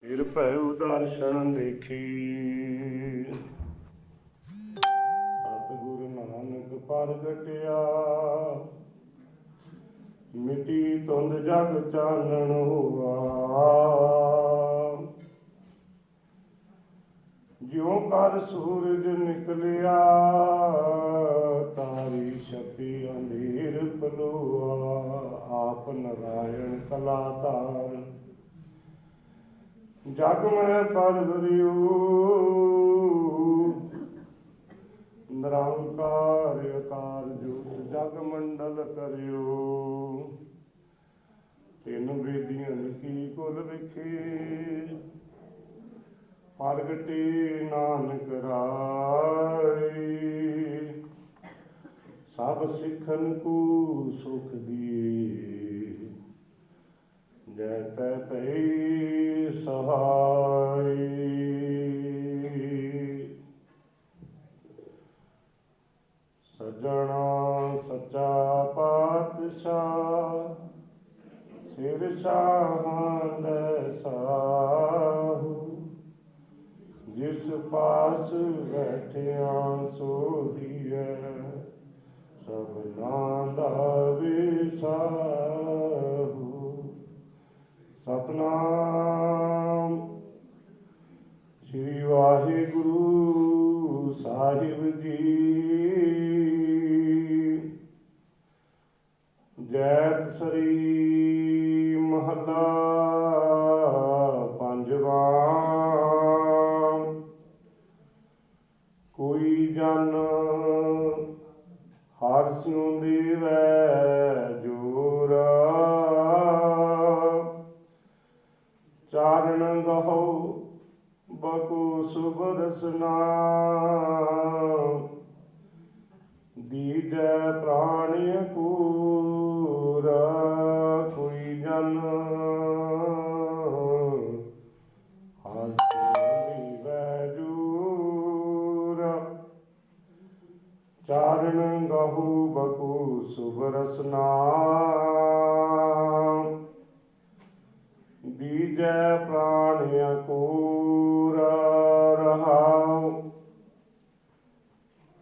ਫਿਰ ਭਇਉ ਦਰਸ਼ਨ ਦੇਖੀ। ਸਤਿਗੁਰੂ ਨਾਨਕ ਪ੍ਰਗਟਿਆ, ਮਿਟੀ ਧੁੰਦ ਜਗ ਚਾਨਣ ਹੋਆ। ਜਿਉ ਕਰ ਸੂਰਜ ਨਿਕਲਿਆ, ਤਾਰੀ ਛਪੀ ਅੰਧੇਰ ਪਲੋਆ। ਆਪ ਨਾਰਾਇਣ ਕਲਾ ਧਾਰ, ਜਗ ਮੈਂ ਪਰਵਰਿਓ। ਨਿਰੰਕਾਰ ਅਕਾਰ ਜੋਤ, ਜਗ ਮੰਡਲ ਕਰਿਓ। ਤਿੰਨ ਵੇਦੀਆਂ ਕੀ ਕੁਲ ਵਿਖੇ, ਪ੍ਰਗਟੇ ਨਾਨਕ ਰਾਏ। ਸਭ ਸਿੱਖਨ ਕੂ ਸੁਖ ਦੀਏ, ਜੈ ਤੈ ਭਈ ਸਹਾਈ। ਸੱਜਣਾ ਸੱਚਾ ਪਾਤਸ਼ਾਹ, ਸਿਰ ਸ਼ਾਹਾਂ ਦੇ ਸਾਹੂ। ਜਿਸ ਪਾਸ ਬੈਠਿਆ ਸੋਹੀਐ, ਸਭਨਾ ਦਾ ਵਿਸਾਹੂ। ਸਤਿਨਾਮ ਸ੍ਰੀ ਵਾਹਿਗੁਰੂ ਸਾਹਿਬ ਜੀ। ਜੈਤ ਸਰੀ ਮਹੱਲਾ ਪੰਜਵਾਂ। ਕੋਈ ਜਨ ਹਰਿ ਸਿਉ ਦੇਵੈ ਜੋਰਾ, ਚਾਰਣ ਗਹੋ ਬਕੂ ਸੁਬਰਸਨਾ। ਦੀਜੈ ਪ੍ਰਾਣਿ ਪੂਰਾ, ਕੋਈ ਜਨ ਹਰਿ ਸਿਉ ਦੇਵੈ ਜੋਰਾ। ਚਾਰਣ ਗਹੂ ਬਕੂ ਸੁਬਰਸਨਾ, ਦੀਜੈ ਪ੍ਰਾਣਿ ਅਕੂਰਾ। ਰਹਾਉ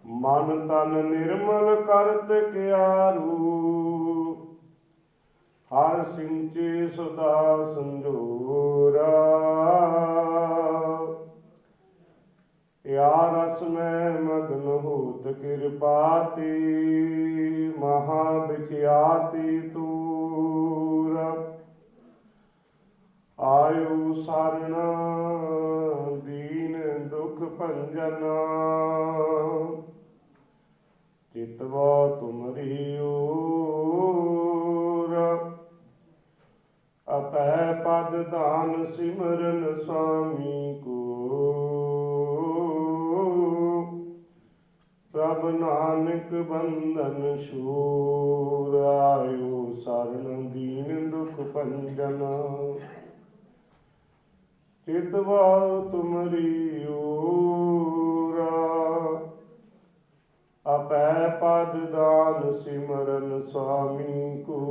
ਮਨ ਤਨ ਨਿਰਮਲ ਕਰਤ ਕਿਆਰੂ, ਹਰਿ ਸਿੰਚੇ ਸਦਾ ਸੰਜੋਰਾ। ਯਾ ਰਸ ਮੈਂ ਮਗਨ ਹੋਤ ਕਿਰਪਾਤੀ, ਮਹਾ ਵਿਖਿਆਤੀ ਤੂਰ। ਆਇਓ ਸਰਣ ਦੀਨ ਦੁਖ ਭੰਜਨ, ਚਿਤਵਾ ਤੁਮਰੀ ਓਰ। ਅਪੈ ਪਦ ਦਾਨ ਸਿਮਰਨ ਸੁਆਮੀ ਕੋ, ਪ੍ਰਭ ਨਾਨਕ ਬੰਧਨ ਛੂਰ। ਆਇਓ ਸਰਣ ਦੀਨ ਦੁਖ ਭੰਜਨ, ਚਿਤਵਾ ਤੁਮਰੀ ਓਰ। ਅਪੈ ਪਦ ਦਾਨ ਸਿਮਰਨ ਸੁਆਮੀ ਕੋ,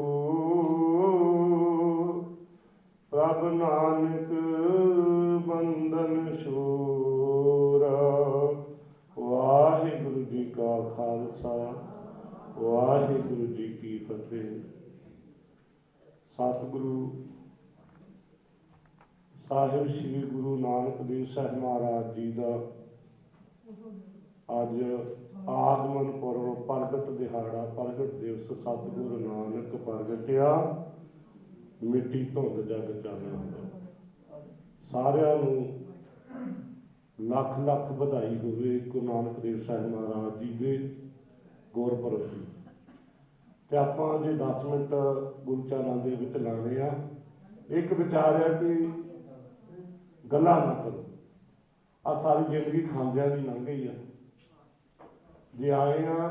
ਪ੍ਰਭ ਨਾਨਕ ਬੰਧਨ ਛੂਰ। ਵਾਹਿਗੁਰੂ ਜੀ ਕਾ ਖਾਲਸਾ, ਵਾਹਿਗੁਰੂ ਜੀ ਕੀ ਫਤਿਹ। ਸਤਿਗੁਰੂ ਸਾਹਿਬ ਸ੍ਰੀ ਗੁਰੂ ਨਾਨਕ ਦੇਵ ਸਾਹਿਬ ਮਹਾਰਾਜ ਜੀ ਦਾ ਅੱਜ ਆਗਮਨ ਪੁਰਬ, ਪ੍ਰਗਟ ਦਿਹਾੜਾ, ਪ੍ਰਗਟ ਦਿਵਸ। ਸਤਿਗੁਰੂ ਨਾਨਕ ਪ੍ਰਗਟਿਆ, ਮਿੱਟੀ ਧੁੰਦ ਜਗ ਚਾਨਣ। ਸਾਰਿਆਂ ਨੂੰ ਲੱਖ ਲੱਖ ਵਧਾਈ ਹੋਵੇ ਗੁਰੂ ਨਾਨਕ ਦੇਵ ਸਾਹਿਬ ਮਹਾਰਾਜ ਜੀ ਦੇ ਗੁਰਪੁਰਬ ਦੀ। ਤੇ ਆਪਾਂ ਜੇ 10 ਮਿੰਟ ਗੁਰੂ ਚਰਨਾਂ ਦੇ ਵਿੱਚ ਲਾਣੇ ਆ। ਇੱਕ ਵਿਚਾਰ ਹੈ ਕਿ ਗੱਲਾਂ ਨਾ ਕਰੋ। ਆ ਸਾਰੀ ਜ਼ਿੰਦਗੀ ਖਾਂਦਿਆਂ ਦੀ ਲੰਘ ਗਈ ਆ। ਜੇ ਆਏ ਆ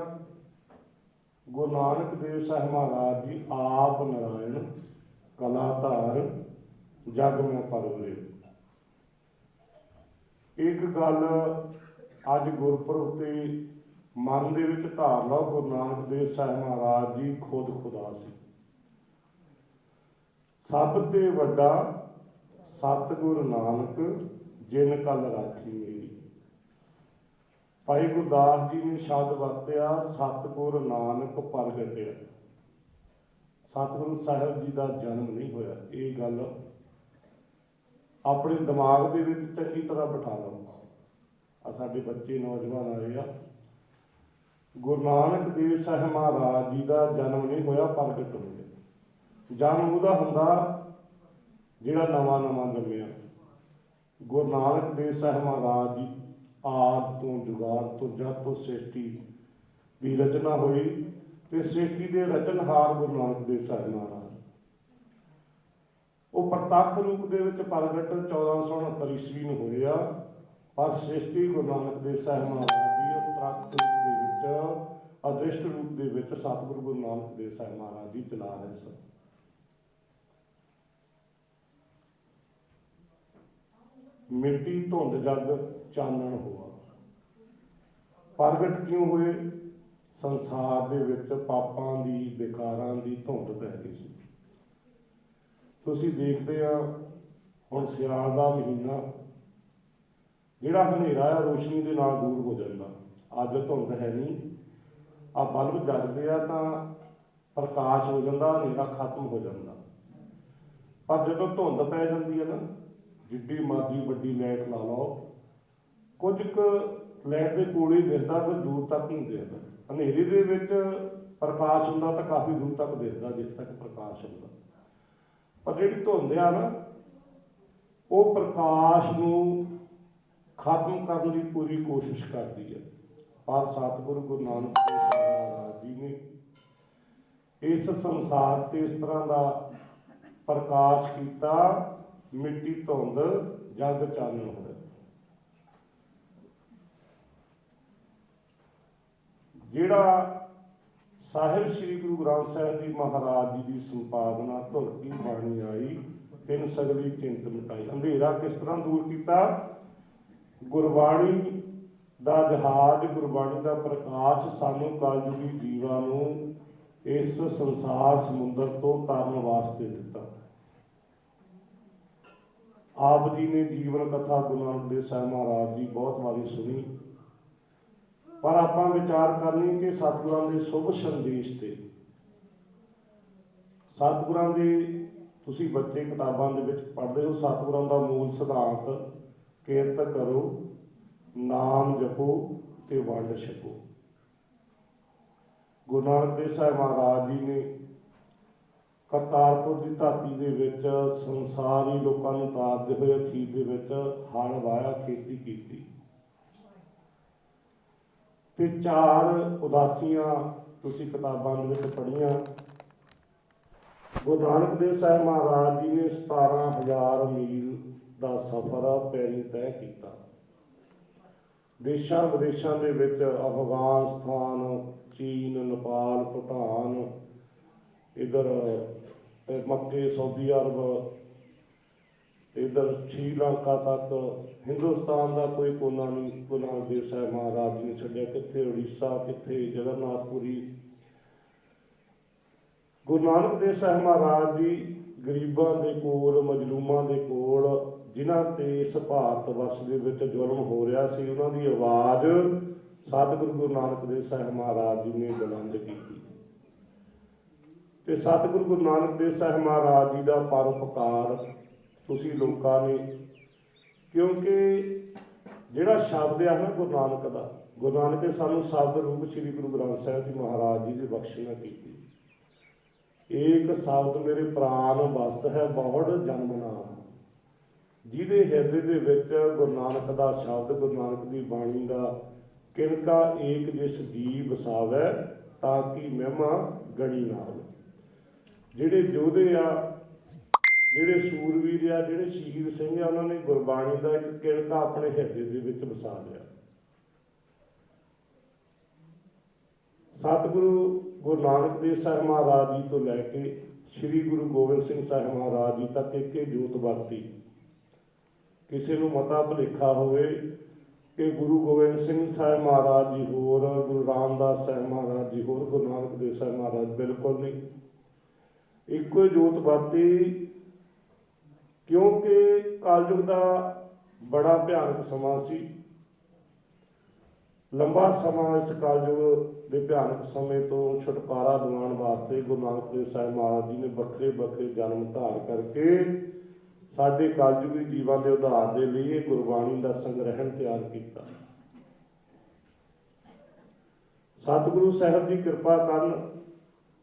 ਗੁਰੂ ਨਾਨਕ ਦੇਵ ਸਾਹਿਬ ਮਹਾਰਾਜ ਜੀ ਆਪ ਨਾਰਾਇਣ ਕਲਾ ਧਾਰ, ਜਗ ਮੈਂ ਪਰਵਰਿਓ। ਇੱਕ ਗੱਲ ਅੱਜ ਗੁਰਪੁਰਬ ਤੇ ਮਨ ਦੇ ਵਿੱਚ ਧਾਰ ਲਓ, ਗੁਰੂ ਨਾਨਕ ਦੇਵ ਸਾਹਿਬ ਮਹਾਰਾਜ ਜੀ ਖੁਦ ਖੁਦਾ ਸੀ। ਸਭ ਤੇ ਵੱਡਾ, ਸਤਿਗੁਰ ਨਾਨਕ ਜਿਨ ਕਲ ਰਾਖੀ ਮੇਰੀ। ਭਾਈ ਗੁਰਦਾਸ ਜੀ ਨੇ ਸ਼ਬਦ ਵਰਤਿਆ ਸਤਿਗੁਰ ਨਾਨਕ ਪ੍ਰਗਟਿਆ। ਸਤਿਗੁਰੂ ਸਾਹਿਬ ਜੀ ਦਾ ਜਨਮ ਨਹੀਂ ਹੋਇਆ। ਇਹ ਗੱਲ ਆਪਣੇ ਦਿਮਾਗ ਦੇ ਵਿੱਚ ਚੰਗੀ ਤਰ੍ਹਾਂ ਬਿਠਾ ਲਓ। ਆ ਸਾਡੇ ਬੱਚੇ ਨੌਜਵਾਨ ਆਏ ਆ, ਗੁਰੂ ਨਾਨਕ ਦੇਵ ਸਾਹਿਬ ਮਹਾਰਾਜ ਜੀ ਦਾ ਜਨਮ ਨਹੀਂ ਹੋਇਆ, ਪ੍ਰਗਟ ਹੋਇਆ। ਜਨਮ ਉਹਦਾ ਹੁੰਦਾ ਜਿਹੜਾ ਨਵਾਂ ਨਵਾਂ ਜੰਮਿਆ। ਗੁਰੂ ਨਾਨਕ ਦੇਵ ਸਾਹਿਬ ਮਹਾਰਾਜ ਜੀ ਆਦਿ ਤੋਂ ਜੁਗਾਦ ਤੋਂ ਜਦ ਤੋਂ ਸ੍ਰਿਸ਼ਟੀ ਦੀ ਰਚਨਾ ਹੋਈ ਤੇ ਸ੍ਰਿਸ਼ਟੀ ਦੇ ਰਚਨਹਾਰ ਗੁਰੂ ਨਾਨਕ ਦੇਵ ਸਾਹਿਬ ਮਹਾਰਾਜ ਉਹ ਪ੍ਰਤੱਖ ਰੂਪ ਦੇ ਵਿੱਚ ਪ੍ਰਗਟ 1469 ਈਸਵੀ ਨੂੰ ਹੋਏ ਆ, ਪਰ ਸ੍ਰਿਸ਼ਟੀ ਗੁਰੂ ਨਾਨਕ ਦੇਵ ਸਾਹਿਬ ਮਹਾਰਾਜ ਜੀ ਪ੍ਰਤੱਖ ਰੂਪ ਦੇ ਵਿੱਚ, ਅਦ੍ਰਿਸ਼ਟ ਰੂਪ ਦੇ ਵਿੱਚ ਸਤਿਗੁਰੂ ਗੁਰੂ ਨਾਨਕ ਦੇਵ ਸਾਹਿਬ ਮਹਾਰਾਜ ਜੀ ਚਲਾ ਰਹੇ ਸਨ। ਮਿੱਟੀ ਧੁੰਦ ਜਗ ਚਾਨਣ ਹੋਆ। ਪ੍ਰਗਟ ਕਿਉਂ ਹੋਏ? ਸੰਸਾਰ ਦੇ ਵਿੱਚ ਪਾਪਾਂ ਦੀ, ਵਿਕਾਰਾਂ ਦੀ ਧੁੰਦ ਪੈ ਗਈ ਸੀ। ਤੁਸੀਂ ਦੇਖਦੇ ਆ ਹੁਣ ਸਿਆਲ ਦਾ ਮਹੀਨਾ, ਜਿਹੜਾ ਹਨੇਰਾ ਆ ਰੋਸ਼ਨੀ ਦੇ ਨਾਲ ਦੂਰ ਹੋ ਜਾਂਦਾ। ਅੱਜ ਧੁੰਦ ਹੈ ਨਹੀਂ, ਆ ਬਲਬ ਜਗਦੇ ਆ ਤਾਂ ਪ੍ਰਕਾਸ਼ ਹੋ ਜਾਂਦਾ, ਹਨੇਰਾ ਖਤਮ ਹੋ ਜਾਂਦਾ। ਪਰ ਜਦੋਂ ਧੁੰਦ ਪੈ ਜਾਂਦੀ ਹੈ ਨਾ, ਜਿੱਡੀ ਮਰਜ਼ੀ ਵੱਡੀ ਲਾਈਟ ਲਾ ਲਓ, ਕੁਝ ਕੁ ਲਾਈਟ ਦੇ ਕੋਲ ਹੀ ਦਿਖਦਾ, ਫਿਰ ਦੂਰ ਤੱਕ ਨਹੀਂ ਦਿਖਦਾ। ਹਨੇਰੇ ਦੇ ਵਿੱਚ ਪ੍ਰਕਾਸ਼ ਹੁੰਦਾ ਤਾਂ ਕਾਫੀ ਦੂਰ ਤੱਕ ਦਿਖਦਾ, ਜਿਸ ਤੱਕ ਪ੍ਰਕਾਸ਼ ਹੁੰਦਾ। ਪਰ ਜਿਹੜੀ ਧੁੰਦ ਆ ਨਾ, ਉਹ ਪ੍ਰਕਾਸ਼ ਨੂੰ ਖਤਮ ਕਰਨ ਦੀ ਪੂਰੀ ਕੋਸ਼ਿਸ਼ ਕਰਦੀ ਹੈ। ਪਰ ਸਤਿਗੁਰੂ ਗੁਰੂ ਨਾਨਕ ਦੇਵ ਮਹਾਰਾਜ ਜੀ ਨੇ ਇਸ ਸੰਸਾਰ ਤੇ ਇਸ ਤਰ੍ਹਾਂ ਦਾ ਪ੍ਰਕਾਸ਼ ਕੀਤਾ, ਮਿੱਟੀ ਧੁੰਦ ਜਗ ਚਾਨਣ ਹੋਇਆ। ਜਿਹੜਾ ਸਾਹਿਬ ਸ੍ਰੀ ਗੁਰੂ ਗ੍ਰੰਥ ਸਾਹਿਬ ਜੀ ਮਹਾਰਾਜ ਜੀ ਦੀ ਸੰਪਾਦਨਾ ਧੁਲਕੀ ਬਾਣੀ ਆਈ, ਤਿੰਨ ਸਗਲੀ ਚਿੰਤ ਮਿਟਾਈ। ਅੰਧੇਰਾ ਕਿਸ ਤਰ੍ਹਾਂ ਦੂਰ ਕੀਤਾ? ਗੁਰਬਾਣੀ ਦਾ ਜਹਾਜ਼, ਗੁਰਬਾਣੀ ਦਾ ਪ੍ਰਕਾਸ਼ ਸਾਨੂੰ ਕਲਯੁਗੀ ਜੀਵਾਂ ਨੂੰ ਇਸ ਸੰਸਾਰ ਸਮੁੰਦਰ ਤੋਂ ਤਰਨ ਵਾਸਤੇ ਦਿੱਤਾ। ਆਪ ਜੀ ਨੇ ਜੀਵਨ ਕਥਾ ਗੁਰੂ ਨਾਨਕ ਦੇਵ ਸਾਹਿਬ ਮਹਾਰਾਜ ਦੀ ਬਹੁਤ ਵਾਰੀ ਸੁਣੀ, ਪਰ ਆਪਾਂ ਵਿਚਾਰ ਕਰਨੀ ਕਿ ਸਤਿਗੁਰਾਂ ਦੇ ਸ਼ੁਭ ਸੰਦੇਸ਼ ਤੇ, ਸਤਿਗੁਰਾਂ ਦੇ, ਤੁਸੀਂ ਬੱਚੇ ਕਿਤਾਬਾਂ ਦੇ ਵਿੱਚ ਪੜ੍ਹਦੇ ਹੋ, ਸਤਿਗੁਰਾਂ ਦਾ ਮੂਲ ਸਿਧਾਂਤ ਕਿਰਤ ਕਰੋ, ਨਾਮ ਜਪੋ ਤੇ ਵੰਡ ਛਕੋ। ਗੁਰੂ ਨਾਨਕ ਦੇਵ ਸਾਹਿਬ ਮਹਾਰਾਜ ਜੀ ਨੇ ਕਰਤਾਰਪੁਰ ਦੀ ਧਰਤੀ ਦੇ ਵਿੱਚ ਸੰਸਾਰੀ ਲੋਕਾਂ ਨੂੰ ਤਾਰਦੇ ਹੋਏ ਅਖੀਰ ਦੇ ਵਿੱਚ ਹਲ ਵਾਹਿਆ, ਖੇਤੀ ਕੀਤੀ ਤੇ 4 ਉਦਾਸੀਆਂ ਤੁਸੀਂ ਕਿਤਾਬਾਂ ਦੇ ਵਿੱਚ ਪੜ੍ਹੀਆਂ। ਗੁਰੂ ਨਾਨਕ ਦੇਵ ਸਾਹਿਬ ਮਹਾਰਾਜ ਜੀ ਨੇ 17,000 ਮੀਲ ਦਾ ਸਫ਼ਰ ਪੈਰੀ ਤੈਅ ਕੀਤਾ। ਦੇਸ਼ਾਂ ਵਿਦੇਸ਼ਾਂ ਦੇ ਵਿੱਚ ਅਫਗਾਨਿਸਤਾਨ, ਚੀਨ, ਨੇਪਾਲ, ਭੂਟਾਨ, ਇੱਧਰ ਮੱਕੇ, ਸਾਊਦੀ ਅਰਬ, ਇੱਧਰ ਸ਼੍ਰੀਲੰਕਾ ਤੱਕ, ਹਿੰਦੁਸਤਾਨ ਦਾ ਕੋਈ ਕੋਨਾ ਨਹੀਂ ਗੁਰੂ ਨਾਨਕ ਦੇਵ ਸਾਹਿਬ ਮਹਾਰਾਜ ਜੀ ਨੇ ਛੱਡਿਆ। ਕਿੱਥੇ ਉੜੀਸਾ, ਕਿੱਥੇ ਜਗਨਨਾਥਪੁਰੀ। ਗੁਰੂ ਨਾਨਕ ਦੇਵ ਸਾਹਿਬ ਮਹਾਰਾਜ ਜੀ ਗਰੀਬਾਂ ਦੇ ਕੋਲ, ਮਜ਼ਲੂਮਾਂ ਦੇ ਕੋਲ, ਜਿਨ੍ਹਾਂ ਤੇ ਇਸ ਭਾਰਤ ਵਰਸ਼ ਦੇ ਵਿੱਚ ਜ਼ੁਲਮ ਹੋ ਰਿਹਾ ਸੀ, ਉਹਨਾਂ ਦੀ ਆਵਾਜ਼ ਸਤਿਗੁਰੂ ਗੁਰੂ ਨਾਨਕ ਦੇਵ ਸਾਹਿਬ ਮਹਾਰਾਜ ਜੀ ਨੇ ਬੁਲੰਦ ਕੀਤੀ। ਤੇ ਸਤਿਗੁਰੂ ਗੁਰੂ ਨਾਨਕ ਦੇਵ ਸਾਹਿਬ ਮਹਾਰਾਜ ਜੀ ਦਾ ਪਰਉਪਕਾਰ ਤੁਸੀਂ ਲੋਕਾਂ ਨੇ, ਕਿਉਂਕਿ ਜਿਹੜਾ ਸ਼ਬਦ ਆ ਨਾ ਗੁਰੂ ਨਾਨਕ ਦਾ, ਗੁਰੂ ਨਾਨਕ ਨੇ ਸਾਨੂੰ ਸ਼ਬਦ ਰੂਪ ਸ੍ਰੀ ਗੁਰੂ ਗ੍ਰੰਥ ਸਾਹਿਬ ਜੀ ਮਹਾਰਾਜ ਜੀ ਦੀ ਬਖਸ਼ਿਸ਼ ਕੀਤੀ। ਏਕ ਸ਼ਬਦ ਮੇਰੇ ਪ੍ਰਾਨ ਵਸਤ ਹੈ ਬਹੁੜ ਜਨਮ ਨਾਮ। ਜਿਹਦੇ ਹਿਰਦੇ ਦੇ ਵਿੱਚ ਗੁਰੂ ਨਾਨਕ ਦਾ ਸ਼ਬਦ, ਗੁਰੂ ਨਾਨਕ ਦੀ ਬਾਣੀ ਦਾ ਕਿਣਕਾ ਏਕ ਜਿਸ ਜੀ ਵਸਾਵੈ, ਤਾਂ ਕਿ ਮਹਿਮਾ ਗਣੀ ਨਾ ਹੋਵੇ। ਜਿਹੜੇ ਯੋਧੇ ਆ, ਜਿਹੜੇ ਸੂਰਵੀਰ ਆ, ਜਿਹੜੇ ਸ਼ਹੀਦ ਸਿੰਘ ਆ, ਉਹਨਾਂ ਨੇ ਗੁਰਬਾਣੀ ਦਾ ਇੱਕ ਕਿਣਕਾ ਆਪਣੇ ਹਿਰਦੇ ਦੇ ਵਿੱਚ ਵਸਾ ਲਿਆ। ਸਤਿਗੁਰੂ ਗੁਰੂ ਨਾਨਕ ਦੇਵ ਸਾਹਿਬ ਮਹਾਰਾਜ ਜੀ ਤੋਂ ਲੈ ਕੇ ਸ੍ਰੀ ਗੁਰੂ ਗੋਬਿੰਦ ਸਿੰਘ ਸਾਹਿਬ ਮਹਾਰਾਜ ਜੀ ਤੱਕ ਇੱਕ ਜੋਤ ਵਰਤੀ। ਕਿਸੇ ਨੂੰ ਮਤਾ ਭੁਲੇਖਾ ਹੋਵੇ ਕਿ ਗੁਰੂ ਗੋਬਿੰਦ ਸਿੰਘ ਸਾਹਿਬ ਮਹਾਰਾਜ ਜੀ ਹੋਰ, ਗੁਰੂ ਰਾਮਦਾਸ ਸਾਹਿਬ ਮਹਾਰਾਜ ਜੀ ਹੋਰ, ਗੁਰੂ ਨਾਨਕ ਦੇਵ ਸਾਹਿਬ ਮਹਾਰਾਜ ਬਿਲਕੁਲ ਨਹੀਂ। ਇੱਕੋ ਜੋਤ ਵਰਤੀ क्योंकि कलयुग का बड़ा भयानक समा सी। लंबा समा इस कलयुग के भयानक समय तो छुटकारा दिवाउण वास्ते गुरु नानक देव साहिब महाराज जी ने बखरे बखरे जन्म धार करके साडे कलयुगी जीवन के उद्धार के लिए गुरबाणी का संग्रहण तैयार किया। सतगुरु साहब की कृपा करन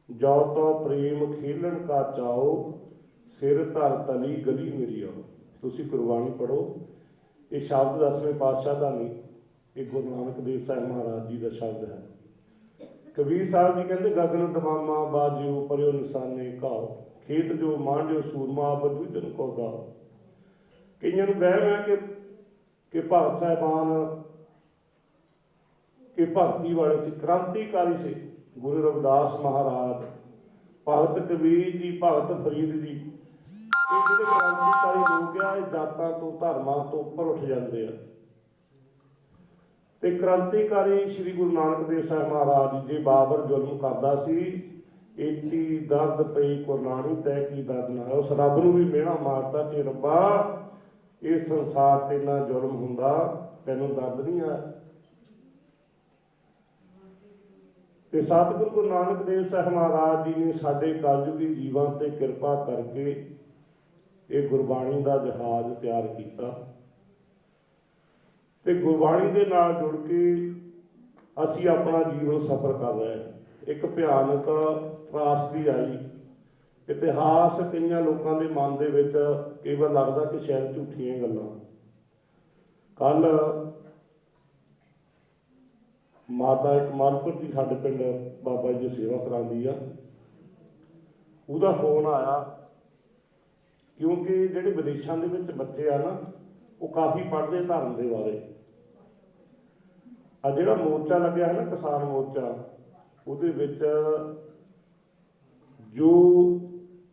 जो तो प्रेम खेलन का चाओ सिर धर तली गली मेरी आओ। तुसी गुरबाणी पढ़ो। ये शब्द 10वें पातशाह का नहीं, ये गुरु नानक देव साहिब महाराज जी का शब्द है। कबीर साहब जी कहते गगन दमामा बाजियो परियो निशाने घाओ खेत जो मांडियो सूरमा बदूजन को गाओ। कईयां नूं वहम है कि भगत साहिबान के भगती वाले से क्रांतिकारी से गुरु रविदास महाराज, भगत कबीर जी, भगत फरीद जी, ये जिहड़े क्रांतिकारी लोग आ जातां तो धर्मां तो उपर उठ जाते हैं। ते क्रांतिकारी श्री गुरु नानक देव साहिब महाराज जी जे बाबर जुल्म करदा सी, इति दर्द पई कुरलानी तय की दर्द ना। उस रब नूं भी मेहणा मारदा कि रब्बा इस संसार ते ना जुल्म हुंदा, तैनूं दर्द नहीं आया। ते सतगुरु गुरु नानक देव साहिब महाराज जी ने साडे कलयुगी जीवन ते किरपा करके ये गुरबाणी का जहाज तैयार किया। ते गुरबाणी के नाल जुड़ के असी अपना जीवन सफर कर रहे हैं। एक भयानक त्रासदी आई, इतिहास कई लोगों के मन के विच कई बार लगता कि शायद झूठियां गल्लां। कल माता एक मालपुर की साडे पिंड बाबा जी सेवा करांदी आ, उहदा फोन आया क्योंकि जिहड़े विदेशों के विच बच्चे आ ना वो काफ़ी पढ़ते धर्म के बारे। आ जिहड़ा मोर्चा लग्या है ना किसान मोर्चा, उहदे विच जो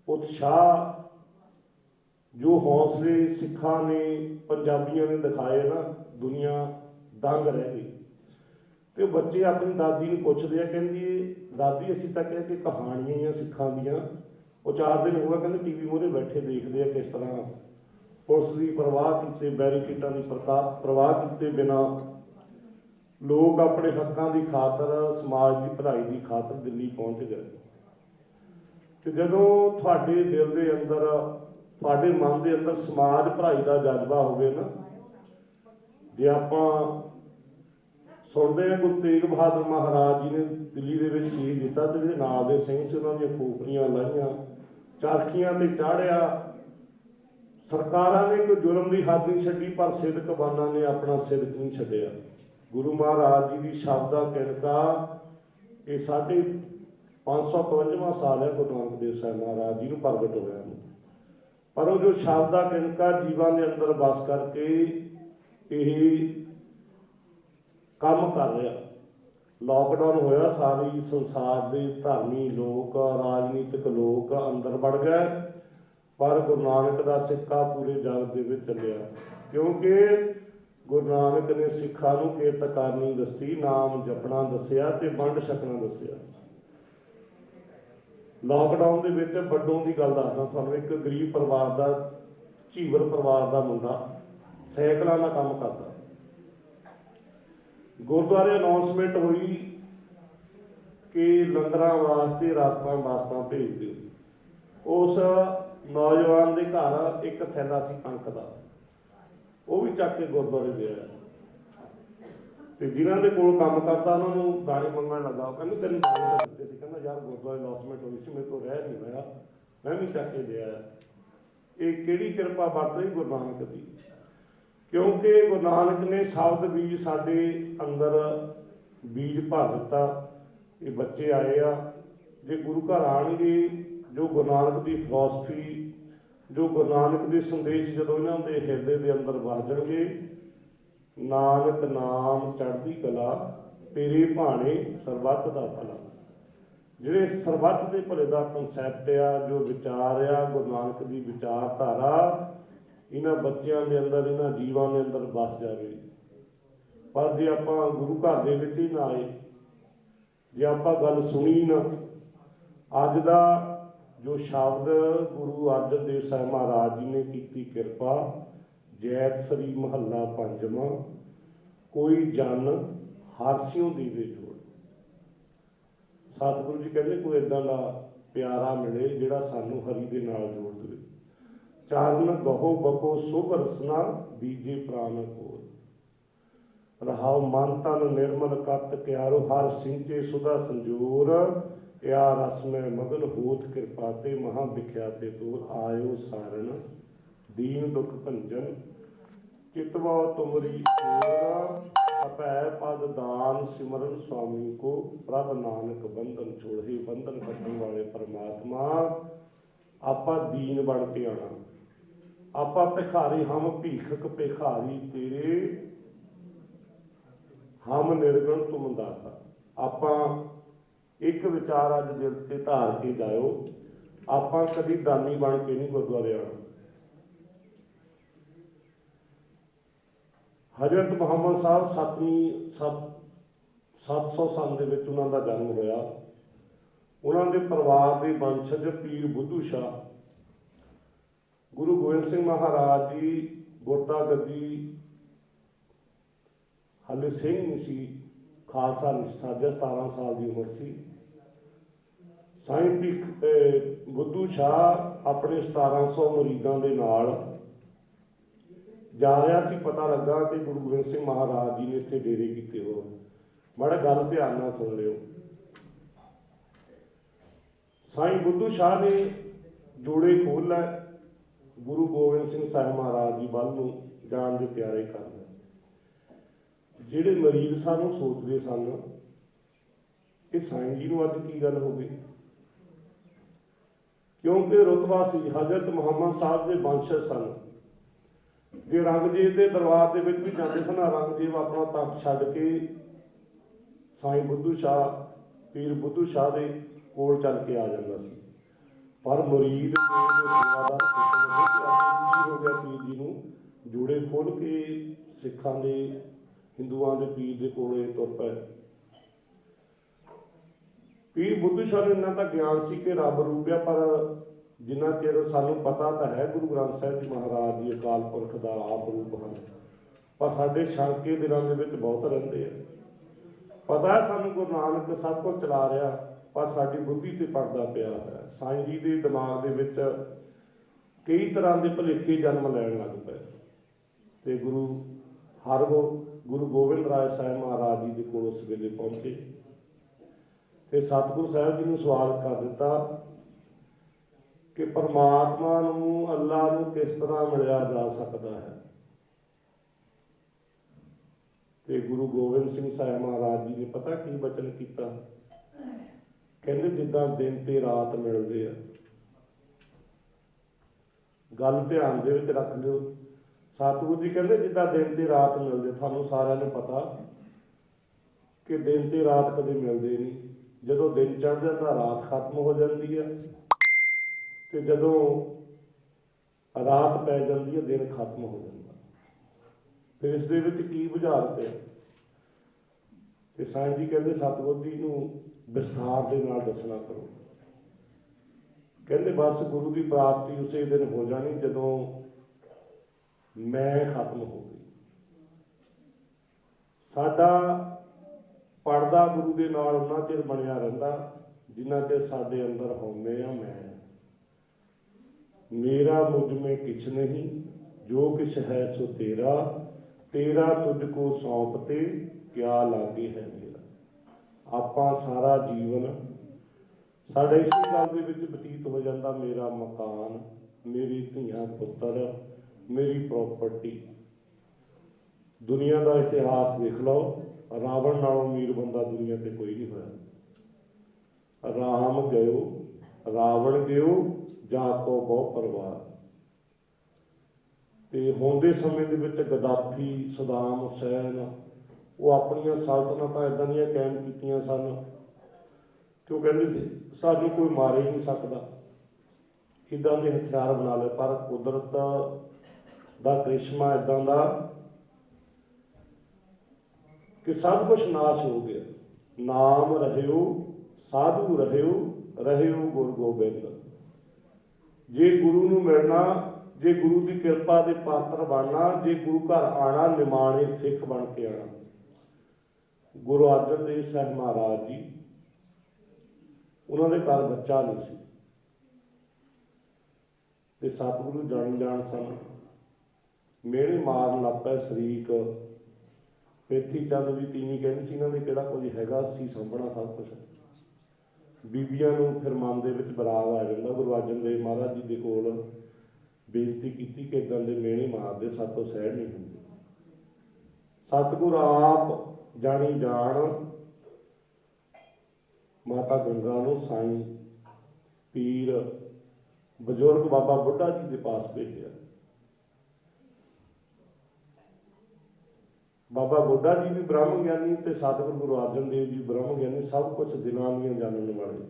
उत्साह जो हौसले सिखां ने पंजाबियों ने दिखाए ना, दुनिया दंग रह गई। तो बच्चे अपनी दादी नूं पुछदे आ, कहंदी दादी असीं तां कह के कहानियां ही सिखां दियां। वो 4 दिन हो गए कहते टीवी मूहरे बैठे देखते हैं किस तरह पुलिस की परवाह किए बैरीकेटां की परवाह किए बिना लोग अपने हकों की खातर समाज की भलाई की खातर दिल्ली पहुँच गए। तो जदों तुहाडे दिल के अंदर तुहाडे मन के अंदर समाज भलाई का जज्बा होवे ना, जे आपां सुनते हैं गुरु तेग बहादुर महाराज जी ने दिल्ली के विच शहीद दिता, तो जिहड़े नाल दे सिंह से उन्होंने खोपड़ियां लाइया, चरखियां ते चाढ़िया। सरकारां ने कोई जुल्म की हद नहीं छड्डी, पर सिदकबाना ने अपना सिदक नहीं छड्डिया। गुरु महाराज जी की शब्दा किणका ये 555वां साल है गुरु नानक देव साहिब महाराज जी नूं प्रगट होया, पर वो जो शब्दा किणका जीवन के अंदर बस करके यही काम कर रहा। लॉकडाउन होया, सारी संसार के धर्मी लोग राजनीतिक लोग अंदर बढ़ गए, पर गुरु नानक का सिक्का पूरे जगत के विच चलिया। क्योंकि गुरु नानक ने सिखां नूं किरत करनी दसी, नाम जपना दसिया ते वंड छकना दसिया। लॉकडाउन के विच वड्डों की गल दसदा तुहानूं, एक गरीब परिवार का झीवर परिवार का मुंडा साइकिलों का काम करता, गुरुद्वारे अनाउंसमेंट हुई कि लंगरां वास्ते रास्तां वास्तां भेज दिओ। उस नौजवान के घर एक थैला सी कणक का, वो भी चक के गुरुद्वारे दे आया। तो जिन्हों के कोल काम करता उन्होंने दाने मंगण लगा, कहते तेन दाने तो दिते सी, कहना यार गुरुद्वारे अनाउंसमेंट हुई सी, मेरे तो रह नहीं होया, मैं भी चक के दे आया। ये किहड़ी किरपा बरत रही गुरु नानक दी। क्योंकि गुरु नानक ने शब्द बीज साडे अंदर बीज भर दिता। ये बच्चे आए आ, जे गुरु घर आएंगे, जो गुरु नानक की फिलॉसफी, जो गुरु नानक के संदेश जो इन्हों के हिरदे के अंदर वजणगे, नानक नाम चढ़दी कला तेरे भाणे सरबत दा भला। जिहड़े सरबत के भले का कंसैप्ट आ, जो विचार आ गुरु नानक की विचारधारा, इन्हां बच्चों के अंदर इन्हां जीवां के अंदर बस जाए। पर जे आपां गुरु घर दे विच ही ना आए, जे आपां गल सुनी ना, अज दा जो शब्द गुरु अर्जन देव साहिब महाराज जी ने की किरपा, जैत श्री महला पंजवा, कोई जन हारसियों दीवे जोड़। सतगुरु जी कहते कोई इदां दा प्यारा मिले जिहड़ा सानू हरि दे नाल जोड़ दे। चरण गहो बको शुभ रसना, बीजे प्राण कोर। रहाओ मन तन निर्मल कत क्यारो, हर सिंचे सुधा संजोर। या रस में मगन होत कृपा ते, महा विख्याते तोर। आयो सारण दीन दुख भंजन, चितवा तुमरी ओर। अपै पद दान सिमरन स्वामी को, प्रभ नानक बंधन छोड़। ही बंधन कटने वाले परमात्मा, आपा दीन बन के आना। आपा भिखारी, हम भीखक भिखारी तेरे, हम निर्गुण तुम दाता। आपा एक विचार अज दिल से धार के जाओ, आपा कभी दानी बन के नहीं गुरुद्वारे आना। हजरत मुहम्मद साहब 700 सन ਦੇ ਵਿੱਚ ਉਹਨਾਂ ਦਾ जन्म होया। उन्होंने परिवार के वंशज पीर बुद्धू शाह, गुरु गोबिंद सिंह महाराज जी गुरता गद्दी हले सिंह नहीं सी, खालसा नहीं साझा, 17 साल की उम्र सी। साईं बुद्धू शाह अपने 1700 मुरीदां दे नाल जा रहा सी। पता लगा कि गुरु गोबिंद सिंह महाराज जी ने इत्थे डेरे कीते हो। माड़ा गल ध्यान नाल सुन लिओ। साईं बुद्धू शाह ने जोड़े खोल लै, गुरु गोबिंद सिंह साहिब महाराज जी वल नूं जाण दे तैयारे कर लए। ਜਿਹੜੇ ਮਰੀਜ਼ ਸਾਨੂੰ ਸੋਚਦੇ ਸਨ कि साईं जी ਨੂੰ ਅੱਜ ਕੀ ਗੱਲ ਹੋ ਗਈ, क्योंकि रुतबा सी हजरत मुहम्मद साहब के वंशज सन। जे औरंगजेब के दरबार के भी जाते सन, औरंगजेब अपना तख्त छड्ड के साईं बुद्धू शाह, पीर बुद्धू शाह के कोल चल के आ जाता सी। पर मुरीद हो गया पीर जी नूं जोड़े खोल के सिखां दे हिंदुओं के पीर के कोले तुर पे। पीर बुद्धू शाह ने इन्ना तो ज्ञान सी कि रब रूप है, पर जिन्ना चिर सानू पता तो है गुरु ग्रंथ साहिब जी महाराज जी अकाल पुरख का आप रूप हैं, पर साडे शंके दिलों के विच बहुत रहिंदे आ। पता है सानू गुरु नानक सब कुछ चला रहा, पर साडी बुद्धि ते पड़दा पिया है। साईं जी के दिमाग दे विच कई तरह के भुलेखे जन्म लैण लग पे ते गुरु गोबिंद राय साहिब महाराज जी के कोल उस वेले पहुंचे ते सतगुरु साहिब जी ने सवाल कर दिता कि परमात्मा नूं, अल्लाह नूं किस तरह मिलिया जा सकता है। ते गुरु गोबिंद सिंह साहिब महाराज जी ने पता की बचन किया, कहते जिद्दां दिन ते रात मिलते हैं। गल ध्यान दे विच रख लिओ। सतगुरु जी कहते जिद्दां दिन ते रात मिलते, थानू सारिआं नूं पता कि दिन ते रात कदे मिलते नहीं। जदों दिन चढ़ जाता रात खत्म हो जाती है, तो जदों रात पै जाती है दिन खत्म हो जाता। फिर इस दे विच की बुझारत है? ते साईं जी कहते सतगुरु जी नूं विस्तार दे नाल दसना करो। कहते बस गुरु की प्राप्ति उसे दिन हो जानी जदों मैं खत्म हो गई। साडा पढ़दा गुरु के नाल उन्ना चिर बनिया रहिंदा जिन्ना चिर साडे अंदर होंदे आ मैं। मेरा मुझ में किछ नहीं, जो किछ है सो तेरा, तेरा तुझको सौंपते क्या लागे है मेरा। आपां सारा जीवन साडा इसी गल दे विच बतीत हो जाता, मेरा मकान, मेरी धीआं पुत्तर, मेरी प्रॉपर्टी। दुनिया का इतिहास देख लो, रावण नालों अमीर बंदा दुनिया ते कोई नहीं होया। राम गयो रावण गयो, जाको बहु परवार। ते होंदे समय दे विच गद्दाफी, सदाम हुसैन, वो अपनियां सल्तनतां इदां दियां कायम कीतियां सन कि वो कहंदे सानू कोई मार ही नहीं सकदा, इदां दे हथियार बना ले। पर कुदरत दा करिश्मा इदां दा कि सब कुछ नाश हो गया। नाम रहियो साधु रहियो, रहियो गुरु गोबिंद। जे गुरु नूं मिलना, जे गुरु की किरपा के पात्र बनना, जे गुरु घर आना, निमाणे सिख बन के आना। गुरु अर्जन देव साहब महाराज जी, उन्होंने घर बच्चा नहीं सी ते सतगुरु जानी जान सन, मेहणे मारन लग पए शरीक। पेथी चंद भी तीनी कहती सी इन्हां दे किहड़ा कुछ हैगा, असीं संभना सब कुछ। बीबियां नूं फिर मन दे विच बराग आ जांदा। गुरु अर्जन देव महाराज जी दे कोल बेनती की कि इदां दे मेहणे मारदे, सातों सहण नहीं हुंदे। सतगुर आप जानी जान माता गंगा नूं साईं पीर बजुर्ग बाबा बुढ़ा जी के पास भेजा। बाबा बुढ़ा जी भी ब्रह्म ज्ञानी ते सतगुरु गुरु अर्जन देव जी ब्रह्म ज्ञानी, सब कुछ दिनां दियां जानने वाले।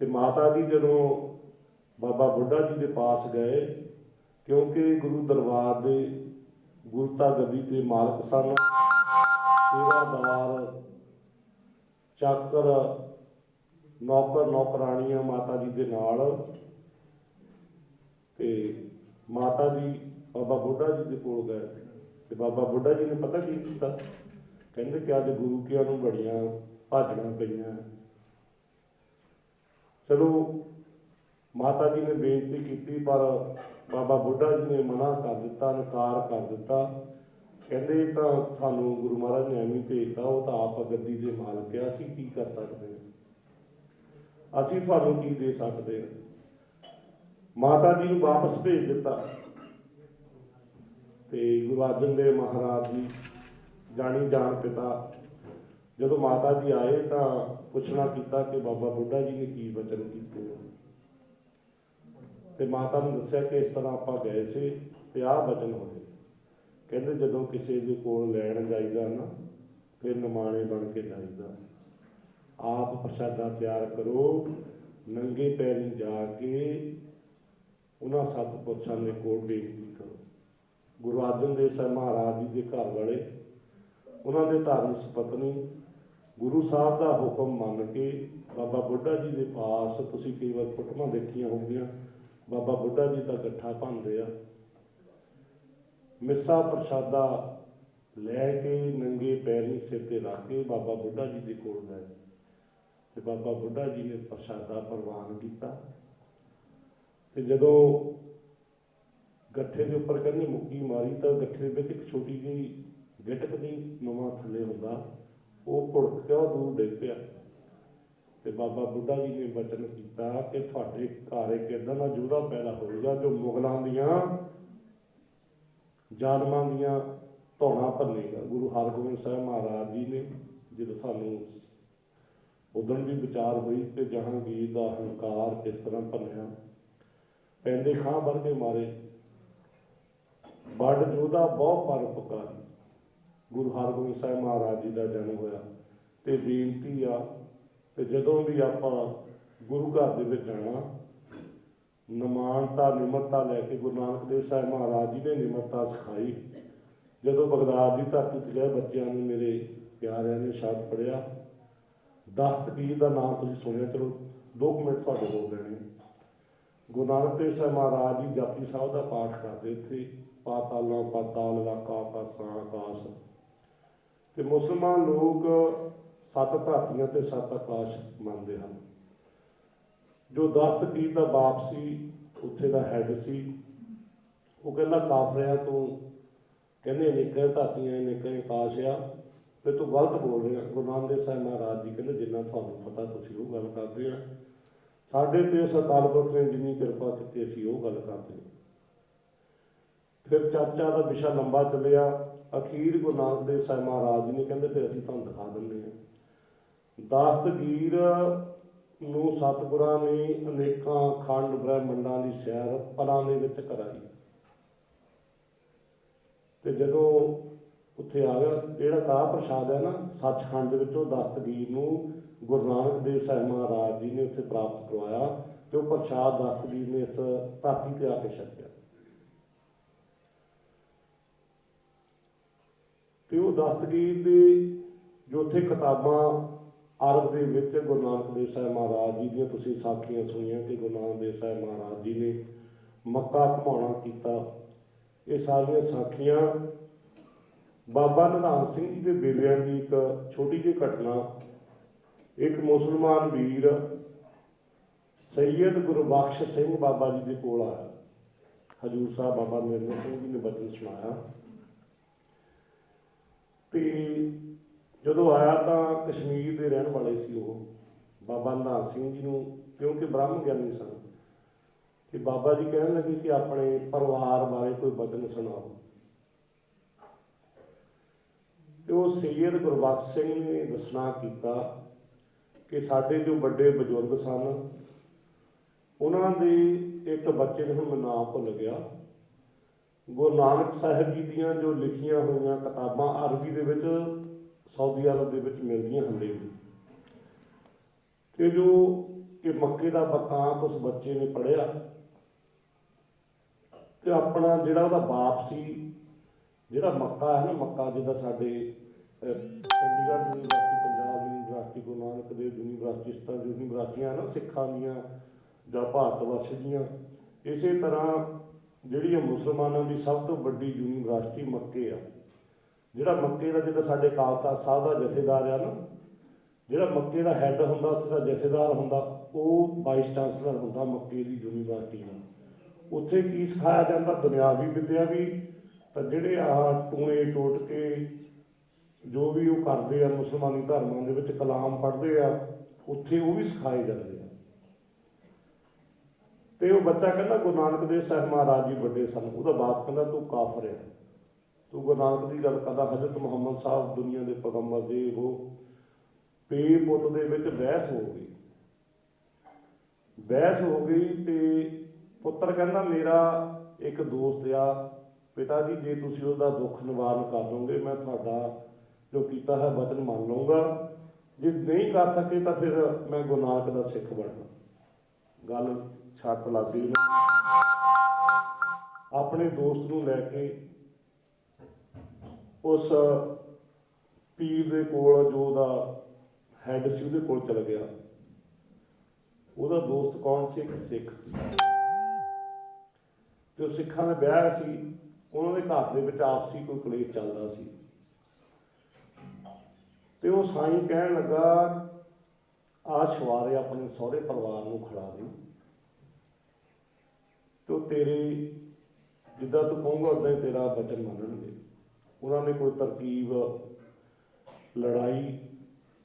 ते माता जी जदों बाबा बुढ़ा जी के पास गए, क्योंकि गुरु दरबार के गुरता गद्दी के मालक सन, सेवादार चाकर नौकर नौकरानियां माता जी के नाल, ते माता जी बाबा बुढ़ा जी के कोल गए। ते बाबा बुढ़ा जी ने पता की कीता, कहंदे कि अज गुरु कियां नूं बड़ियां भाजड़ां पईआं। चलो माता जी ने बेनती की, पर बाबा बुढ़ा जी ने मना कर दिता, नकार कर दिता। कहंदे तां सानूं गुरु महाराज ने एवें भेजता, वो तो आप गद्दी दे मालक आ, असीं की कर सकते हैं, असीं तुहानूं की दे सकते हैं। माता जी नूं वापस भेज दिता। ते गुरु अर्जन देव महाराज जी जानी जान पिता जदों माता जी आए तो पुछना किया कि बाबा बुढ़ा जी ने की वचन किए। ते माता ने दस्सिया कि इस तरह आप गए से ते आह वचन होए। कहते जदों किसी के कोल लैण जाईदा ना, फिर निमाणे बन के जाईदा। आप प्रसादा तैयार करो, नंगे पैरी जाके उन्हां सतपुरशां दे कोल बेनती करो। गुरु अर्जन देव साहब महाराज जी के घर वाले, उन्होंने धार्मिक सपत्नी गुरु साहब का हुक्म मन के बाबा बुढ़ा जी के पास, तुसीं कई बार फोटोआं देखियां होंगियां, बाबा बुढ़ा जी का गट्ठा भनदे आ, मिस्सा प्रसादा लैके नंगे पैरी सिर ते रख के बाबा बुढ़ा जी के कोल गए। ते बाबा बुढ़ा जी ने प्रसादा प्रवान किया। ते जदों गट्ठे के उपर कहते मुक्की मारी तो गट्ठे में एक छोटी जी गिटक दी नुमा थले हुंदा, वो भुड़क के दूर डिग पिया। ते बाबा बुढ़ा जी ने वचन किया कि तुहाडे घर एक इदां दा योद्धा पैदा होएगा जो मुगलों दियां जालमां दियां धौणां भन्नेगा। गुरु हरगोबिंद साहब महाराज जी ने जो सानूं उदण भी विचार हुई कि जहांगीर का हंकार किस तरह भन्निया, पैंदे खां वर्गे मारे, बड़ योद्धा बहुत परोपकारी। गुरु हरगोबिंद साहब महाराज जी का जन्म होया। तो बेनती आ कि जदों भी आप गुरु घर दे विच जाना, निमाणता निमरता लैके, गुरु नानक देव साहब महाराज जी ने निमरता सिखाई। जदों बगदाद की धरती से गए, बच्चों ने मेरे प्यारिਆਂ ने शब्द पढ़िया, दस्तगीर का नाम तुसीं सुनिया, चलो 2 मिनट तुहाडे बोल देने। गुरु नानक देव साहब महाराज जी जापी साहब का पाठ करते थे, पातालों पाताल लाका आकाशां आकाश। ते मुसलमान लोग 7 धरतियां ते 7 आकाश मानते हैं। जो दस्तगीर का बाप सी, उत्थे का हैड सी, वो कहना काफरियां तो कहने निक्कियां धरतियां निक्के आकाश आ, फिर तू गलत बोल रहे हैं। गुरु नानक देव साहब महाराज जी कहते जिन्ना तुहानूं पता तुसीं वो गल करदे आ, साडे ते उस अकाल पुरख ने जिन्नी किरपा की असीं वो गल करदे आ। फिर चर्चा का विषय लंबा चलिया। अखीर गुरु नानक देव साहब महाराज जी ने कहते फिर असीं तुहानूं दिखा दिंदे हां। दस्तगीर नूं सतगुरां ने अनेकां खंड ब्रह्मंडां की सैर पलां दे विच कराई। ते जदों उत्थे आ गया, जिहड़ा काह प्रसाद है ना सचखंड विचों दस्तगीर नूं गुरु नानक देव साहब महाराज जी ने उत्थे प्राप्त करवाया। ते वो प्रसाद दस्तगीर ने इस धरती ते आके छकिया। तो वो दस्तगीर दे जो उत्थे किताबां ਅਰਬ ਦੇ ਵਿੱਚ ਗੁਰੂ ਨਾਨਕ ਦੇਵ ਸਾਹਿਬ ਮਹਾਰਾਜ ਜੀ ਦੀਆਂ ਤੁਸੀਂ ਸਾਖੀਆਂ ਸੁਣੀਆਂ ਕਿ ਗੁਰੂ ਨਾਨਕ ਦੇਵ ਸਾਹਿਬ ਮਹਾਰਾਜ ਜੀ ਨੇ ਮੱਕਾ ਘੁਮਾਉਣਾ ਕੀਤਾ। ਇਹ ਸਾਰੀਆਂ ਸਾਖੀਆਂ ਬਾਬਾ ਨਿਧਾਨ ਸਿੰਘ ਜੀ ਦੇ ਵੇਲਿਆਂ ਦੀ ਇੱਕ ਛੋਟੀ ਜਿਹੀ ਘਟਨਾ। ਇੱਕ ਮੁਸਲਮਾਨ ਵੀਰ ਸੈਯਦ ਗੁਰਬਖਸ਼ ਸਿੰਘ ਬਾਬਾ ਜੀ ਦੇ ਕੋਲ ਆਇਆ। ਹਜ਼ੂਰ ਸਾਹਿਬ ਬਾਬਾ ਨਿਰਮਲ ਸਿੰਘ ਜੀ ਨੇ ਬਚਨ ਸੁਣਾਇਆ ਤੇ ਜਦੋਂ ਆਇਆ ਤਾਂ ਕਸ਼ਮੀਰ ਦੇ ਰਹਿਣ ਵਾਲੇ ਸੀ ਉਹ। ਬਾਬਾ ਨਿਧਾਨ ਸਿੰਘ ਜੀ ਨੂੰ ਕਿਉਂਕਿ ਬ੍ਰਹਮ ਗਿਆਨੀ ਸਨ ਤੇ ਬਾਬਾ ਜੀ ਕਹਿਣ ਲੱਗੇ ਕਿ ਆਪਣੇ ਪਰਿਵਾਰ ਬਾਰੇ ਕੋਈ ਬਚਨ ਸੁਣਾਓ। ਤੇ ਉਹ ਸੈਯਦ ਗੁਰਬਖਸ਼ ਸਿੰਘ ਨੇ ਦੱਸਣਾ ਕੀਤਾ ਕਿ ਸਾਡੇ ਜੋ ਵੱਡੇ ਬਜ਼ੁਰਗ ਸਨ ਉਹਨਾਂ ਦੇ ਇੱਕ ਬੱਚੇ ਨੂੰ ਹੁਣ ਨਾਮ ਭੁੱਲ ਗਿਆ, ਗੁਰੂ ਨਾਨਕ ਸਾਹਿਬ ਜੀ ਦੀਆਂ ਜੋ ਲਿਖੀਆਂ ਹੋਈਆਂ ਕਿਤਾਬਾਂ ਅਰਬੀ ਦੇ ਵਿੱਚ ਸਾਊਦੀ ਅਰਬ ਦੇ ਵਿੱਚ ਮਿਲਦੀਆਂ ਹਲੇ ਵੀ, ਤੇ ਜੋ ਕਿ ਮੱਕੇ ਦਾ ਬਤਾਂਤ ਉਸ ਬੱਚੇ ਨੇ ਪੜ੍ਹਿਆ ਤੇ ਆਪਣਾ ਜਿਹੜਾ ਉਹਦਾ ਬਾਪ ਸੀ, ਜਿਹੜਾ ਮੱਕਾ ਹੈ ਨਾ, ਮੱਕਾ ਜਿੱਦਾਂ ਸਾਡੇ Chandigarh university, Punjab university, Guru Nanak Dev university, ਇਸ ਤਰ੍ਹਾਂ ਯੂਨੀਵਰਸਿਟੀਆਂ ਨਾ ਸਿੱਖਾਂ ਦੀਆਂ ਜਾਂ ਭਾਰਤ ਵਰਸ਼ ਦੀਆਂ, ਇਸੇ ਤਰ੍ਹਾਂ ਜਿਹੜੀਆਂ ਮੁਸਲਮਾਨਾਂ ਦੀ ਸਭ ਤੋਂ ਵੱਡੀ ਯੂਨੀਵਰਸਿਟੀ ਮੱਕੇ ਆ। ਜਿਹੜਾ ਮੱਕੇ ਦਾ ਜਿੱਦਾਂ ਸਾਡੇ ਖਾਲਸਾ ਸਾਹਿਬ ਦਾ ਜਥੇਦਾਰ ਆ ਨਾ, ਜਿਹੜਾ ਮੱਕੇ ਦਾ ਹੈੱਡ ਹੁੰਦਾ ਉੱਥੇ ਦਾ ਜਥੇਦਾਰ ਹੁੰਦਾ, ਉਹ ਵਾਈਸ ਚਾਂਸਲਰ ਹੁੰਦਾ ਮੱਕੇ ਦੀ ਯੂਨੀਵਰਸਿਟੀ ਦਾ। ਉੱਥੇ ਕੀ ਸਿਖਾਇਆ ਜਾਂਦਾ? ਦੁਨਿਆਵੀ ਵਿੱਦਿਆ ਵੀ, ਤਾਂ ਜਿਹੜੇ ਆਹ ਟੂਣੇ ਟੋਟ ਕੇ ਜੋ ਵੀ ਉਹ ਕਰਦੇ ਆ ਮੁਸਲਮਾਨੀ ਧਰਮਾਂ ਦੇ ਵਿੱਚ ਕਲਾਮ ਪੜ੍ਹਦੇ ਆ, ਉੱਥੇ ਉਹ ਵੀ ਸਿਖਾਏ ਜਾਂਦੇ ਆ। ਤੇ ਉਹ ਬੱਚਾ ਕਹਿੰਦਾ ਗੁਰੂ ਨਾਨਕ ਦੇਵ ਸਾਹਿਬ ਮਹਾਰਾਜ ਜੀ ਵੱਡੇ ਸਨ। ਉਹਦਾ ਬਾਪ ਕਹਿੰਦਾ ਤੂੰ ਕਾਫਰ ਆ, ਤੂੰ ਗੁਰੂ ਨਾਨਕ ਦੀ ਗੱਲ ਕਰਦਾ, ਹਜ਼ਰਤ ਮੁਹੰਮਦ ਸਾਹਿਬ ਦੁਨੀਆ ਦੇ ਪੈਗੰਬਰ ਦੇ। ਉਹ ਪੇ ਪੁੱਤ ਦੇ ਵਿੱਚ ਬਹਿਸ ਹੋ ਗਈ ਤੇ ਪੁੱਤਰ ਕਹਿੰਦਾ ਮੇਰਾ ਇੱਕ ਦੋਸਤ ਆ, ਪਿਤਾ ਜੀ ਜੇ ਤੁਸੀਂ ਉਹਦਾ ਦੁੱਖ ਨਿਵਾਰਨ ਕਰ ਲਓਗੇ ਮੈਂ ਤੁਹਾਡਾ ਜੋ ਕੀਤਾ ਹੈ ਵਚਨ ਮੰਨ ਲਊਂਗਾ, ਜੇ ਨਹੀਂ ਕਰ ਸਕੇ ਤਾਂ ਫਿਰ ਮੈਂ ਗੁਰੂ ਨਾਨਕ ਦਾ ਸਿੱਖ ਬਣਨਾ। ਗੱਲ ਛੱਤ ਲੱਗ ਗਈ। ਆਪਣੇ ਦੋਸਤ ਨੂੰ ਲੈ ਕੇ ਉਸ ਪੀਰ ਦੇ ਕੋਲ, ਜੋ ਉਹਦਾ ਹੈਡ ਸੀ, ਉਹਦੇ ਕੋਲ ਚਲਾ ਗਿਆ। ਉਹਦਾ ਦੋਸਤ ਕੌਣ ਸੀ? ਇੱਕ ਸਿੱਖ ਸੀ ਤੇ ਉਹ ਸਿੱਖਾਂ ਦਾ ਵਿਆਹ ਸੀ। ਉਹਨਾਂ ਦੇ ਘਰ ਦੇ ਵਿੱਚ ਆਪਸੀ ਕੋਈ ਕਲੇਸ਼ ਚੱਲਦਾ ਸੀ ਤੇ ਉਹ ਸਾਈਂ ਕਹਿਣ ਲੱਗਾ ਆਹ ਸ਼ਵਾਰੇ ਆਪਣੇ ਸਹੁਰੇ ਪਰਿਵਾਰ ਨੂੰ ਖਿਲਾ ਦੇ ਤੇ ਉਹ ਤੇਰੇ ਜਿੱਦਾਂ ਤੂੰ ਕਹੂੰਗਾ ਉੱਦਾਂ ਹੀ ਤੇਰਾ ਵਚਨ ਮੰਨਣਗੇ। ਉਹਨਾਂ ਨੇ ਕੋਈ ਤਰਕੀਬ ਲੜਾਈ,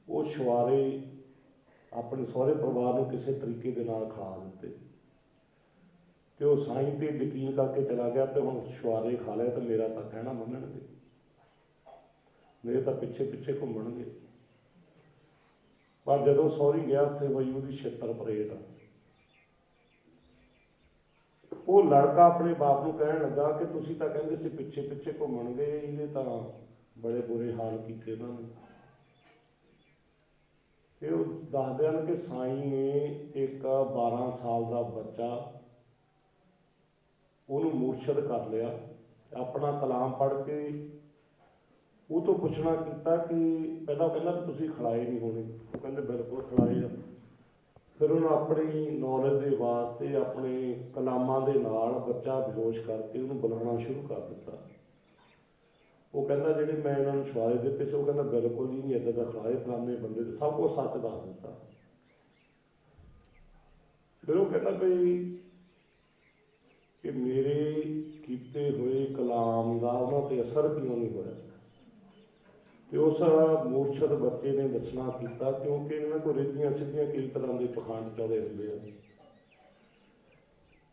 ਉਹ ਸ਼ਵਾਰੇ ਆਪਣੇ ਸਹੁਰੇ ਪਰਿਵਾਰ ਨੂੰ ਕਿਸੇ ਤਰੀਕੇ ਦੇ ਨਾਲ ਖਿਲਾ ਦਿੱਤੇ ਤੇ ਉਹ ਸਾਈਂ ਤੇ ਯਕੀਨ ਕਰਕੇ ਚਲਾ ਗਿਆ ਤੇ ਹੁਣ ਸ਼ਵਾਰੇ ਖਾ ਲਿਆ ਤੇ ਮੇਰਾ ਤਾਂ ਕਹਿਣਾ ਮੰਨਣਗੇ, ਮੇਰੇ ਤਾਂ ਪਿੱਛੇ ਪਿੱਛੇ ਘੁੰਮਣਗੇ। ਪਰ ਜਦੋਂ ਸਹੁਰੀ ਗਿਆ ਉੱਥੇ ਹੋਈ ਉਹਦੀ ਛਿੱਤਰ ਪਰੇਡ। ਉਹ ਲੜਕਾ ਆਪਣੇ ਬਾਪ ਨੂੰ ਕਹਿਣ ਲੱਗਾ ਕਿ ਤੁਸੀਂ ਤਾਂ ਕਹਿੰਦੇ ਸੀ ਪਿੱਛੇ ਪਿੱਛੇ ਘੁੰਮਣਗੇ, ਇਹਨੇ ਤਾਂ ਬੜੇ ਬੁਰੇ ਹਾਲ ਕੀਤੇ ਇਹਨਾਂ ਨੇ। ਤੇ ਉਹ ਦੱਸਦੇ ਹਨ ਕਿ ਸਾਈਂ ਨੇ ਇੱਕ 12 ਸਾਲ ਦਾ ਬੱਚਾ ਉਹਨੂੰ ਮੁਰਸ਼ਦ ਕਰ ਲਿਆ, ਆਪਣਾ ਕਲਾਮ ਪੜ੍ਹ ਕੇ ਉਹ ਤੋਂ ਪੁੱਛਣਾ ਕੀਤਾ ਕਿ ਪਹਿਲਾਂ ਉਹ ਕਹਿੰਦਾ ਤੁਸੀਂ ਖਿਲਾਏ ਨਹੀਂ ਹੋਣੇ, ਉਹ ਕਹਿੰਦੇ ਬਿਲਕੁਲ ਖਿਲਾਏ ਆ। ਫਿਰ ਉਹਨੂੰ ਆਪਣੀ ਨੌਲੇਜ ਦੇ ਵਾਸਤੇ ਆਪਣੇ ਕਲਾਮਾਂ ਦੇ ਨਾਲ ਬੱਚਾ ਬੇਹੋਸ਼ ਕਰਕੇ ਉਹਨੂੰ ਬੁਲਾਉਣਾ ਸ਼ੁਰੂ ਕਰ ਦਿੱਤਾ। ਉਹ ਕਹਿੰਦਾ ਜਿਹੜੇ ਮੈਂ ਇਹਨਾਂ ਨੂੰ ਸ਼ਵਾਰੇ ਦਿੱਤੇ ਸੀ, ਉਹ ਕਹਿੰਦਾ ਬਿਲਕੁਲ ਹੀ ਨਹੀਂ, ਇੱਦਾਂ ਦਾ ਖਿਲਾਏ, ਫਲਾਣੇ ਬੰਦੇ ਦੇ ਸਭ ਕੁਛ ਸੱਚ ਦੱਸ ਦਿੱਤਾ। ਫਿਰ ਉਹ ਕਹਿੰਦਾ ਬਈ ਕਿ ਮੇਰੇ ਕੀਤੇ ਹੋਏ ਕਲਾਮ ਦਾ ਉਹਨਾਂ ਤੇ ਅਸਰ ਕਿਉਂ ਨਹੀਂ ਹੋਇਆ। ਤੇ ਉਸ ਮੁਰਸ਼ਦ ਬੱਚੇ ਨੇ ਦੱਸਣਾ ਕੀਤਾ ਕਿਉਂਕਿ ਇਹਨਾਂ ਕੋਲ ਰਿੱਧੀਆਂ ਸਿੱਧੀਆਂ ਕਈ ਤਰ੍ਹਾਂ ਦੇ ਪਖੰਡ ਚੌੜੇ ਹੁੰਦੇ ਆ।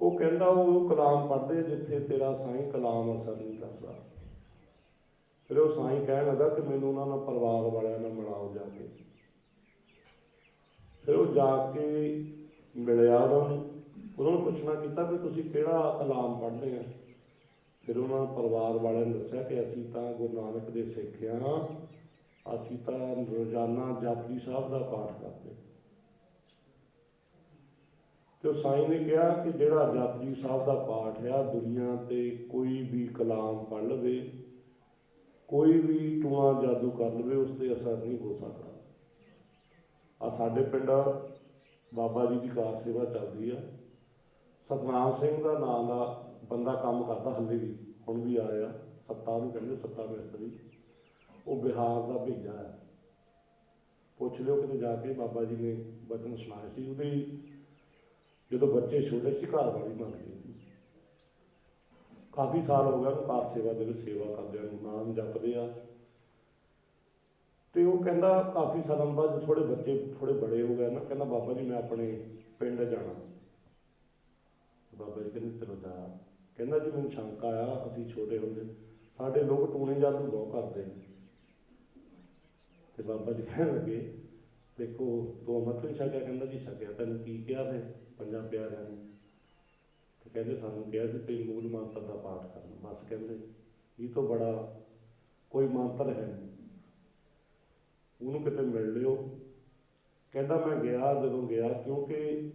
ਉਹ ਕਹਿੰਦਾ ਉਹ ਕਲਾਮ ਪੜ੍ਹਦੇ ਜਿੱਥੇ ਤੇਰਾ ਸਾਈਂ ਕਲਾਮ ਅਸਰ ਨਹੀਂ ਕਰਦਾ। ਫਿਰ ਉਹ ਸਾਈਂ ਕਹਿਣ ਲੱਗਾ ਕਿ ਮੈਨੂੰ ਉਹਨਾਂ ਨਾਲ ਪਰਿਵਾਰ ਵਾਲਿਆਂ ਨਾਲ ਮਿਲਾਓ ਜਾ ਕੇ। ਫਿਰ ਉਹ ਜਾ ਕੇ ਮਿਲਿਆ ਉਹਨਾਂ ਨੂੰ ਪੁੱਛਣਾ ਕੀਤਾ ਵੀ ਤੁਸੀਂ ਕਿਹੜਾ ਕਲਾਮ ਪੜ੍ਹਦੇ ਆ। ਫਿਰ ਉਹਨਾਂ ਪਰਿਵਾਰ ਵਾਲਿਆਂ ਨੇ ਦੱਸਿਆ ਕਿ ਅਸੀਂ ਤਾਂ ਗੁਰੂ ਨਾਨਕ ਦੇ ਸਿੱਖ ਹਾਂ, ਅਸੀਂ ਤਾਂ ਰੋਜ਼ਾਨਾ ਜਪਜੀ ਸਾਹਿਬ ਦਾ ਪਾਠ ਕਰਦੇ। ਤੇ ਉਹ ਸਾਈਂ ਨੇ ਕਿਹਾ ਕਿ ਜਿਹੜਾ ਜਪਜੀ ਸਾਹਿਬ ਦਾ ਪਾਠ ਆ, ਦੁਨੀਆ ਤੇ ਕੋਈ ਵੀ ਕਲਾਮ ਪੜ੍ਹ ਲਵੇ, ਕੋਈ ਵੀ ਟੂਣਾ ਜਾਦੂ ਕਰ ਲਵੇ, ਉਸ ਤੇ ਅਸਰ ਨਹੀਂ ਹੋ ਸਕਦਾ। ਆ ਸਾਡੇ ਪਿੰਡ ਬਾਬਾ ਜੀ ਦੀ ਕਾਰ ਸੇਵਾ ਚੱਲਦੀ ਆ। ਸਤਨਾਮ ਸਿੰਘ ਦਾ ਨਾਂ ਦਾ ਬੰਦਾ ਕੰਮ ਕਰਦਾ, ਹੱਲੇ ਵੀ ਹੁਣ ਵੀ ਆਇਆ, ਸੱਤਾ ਨੂੰ ਕਹਿੰਦੇ, ਸੱਤਾ ਮਿਸਤਰੀ। ਉਹ ਬਿਹਾਰ ਦਾ ਭੇਜਾ ਹੈ, ਪੁੱਛ ਲਿਓ ਕਿਤੇ ਜਾ ਕੇ। ਬਾਬਾ ਜੀ ਨੇ ਬਚਨ ਸੁਣਾਏ ਸੀ। ਉਹਦੇ ਜਦੋਂ ਬੱਚੇ ਛੋਟੇ ਸੀ ਘਰ ਵਾਲੀ ਮੰਗਦੇ ਸੀ। ਕਾਫੀ ਸਾਲ ਹੋ ਗਿਆ ਉਹਨੂੰ ਕਾਰ ਸੇਵਾ ਦੇ ਵਿੱਚ ਸੇਵਾ ਕਰਦਿਆਂ ਨੂੰ, ਨਾਮ ਜਪਦੇ ਆ। ਤੇ ਉਹ ਕਹਿੰਦਾ ਕਾਫੀ ਸਾਲਾਂ ਬਾਅਦ ਥੋੜੇ ਬੱਚੇ ਥੋੜੇ ਬੜੇ ਹੋ ਗਏ ਨਾ, ਕਹਿੰਦਾ ਬਾਬਾ ਜੀ ਮੈਂ ਆਪਣੇ ਪਿੰਡ ਜਾਣਾ। ਬਾਬਾ ਜੀ ਕਹਿੰਦੇ ਚਲੋ ਜਾ। ਕਹਿੰਦਾ ਜੀ ਮੈਨੂੰ ਸ਼ੰਕਾ ਆ, ਅਸੀਂ ਛੋਟੇ ਹੁੰਦੇ ਸਾਡੇ ਲੋਕ ਟੂਣੇ ਜਾਦੂ ਬਹੁਤ ਕਰਦੇ ਨੇ। ਤੇ ਬਾਬਾ ਜੀ ਕਹਿਣ ਲੱਗੇ ਦੇਖੋ ਤੂੰ ਅੰਮ੍ਰਿਤ ਵੀ ਛਕਿਆ? ਕਹਿੰਦਾ ਜੀ ਛਕਿਆ। ਤੈਨੂੰ ਕੀ ਕਿਹਾ ਫਿਰ ਪੰਜਾਂ ਪਿਆਰਿਆਂ ਨੇ? ਤੇ ਕਹਿੰਦੇ ਸਾਨੂੰ ਕਿਹਾ ਸੀ ਤੇ ਮੂਲ ਮੰਤਰ ਦਾ ਪਾਠ ਕਰਨਾ। ਬਸ ਕਹਿੰਦੇ ਇਹ ਤੋਂ ਬੜਾ ਕੋਈ ਮੰਤਰ ਹੈ ਨਹੀਂ, ਉਹਨੂੰ ਕਿਤੇ ਮਿਲ ਲਿਓ। ਕਹਿੰਦਾ ਮੈਂ ਗਿਆ, ਜਦੋਂ ਗਿਆ ਕਿਉਂਕਿ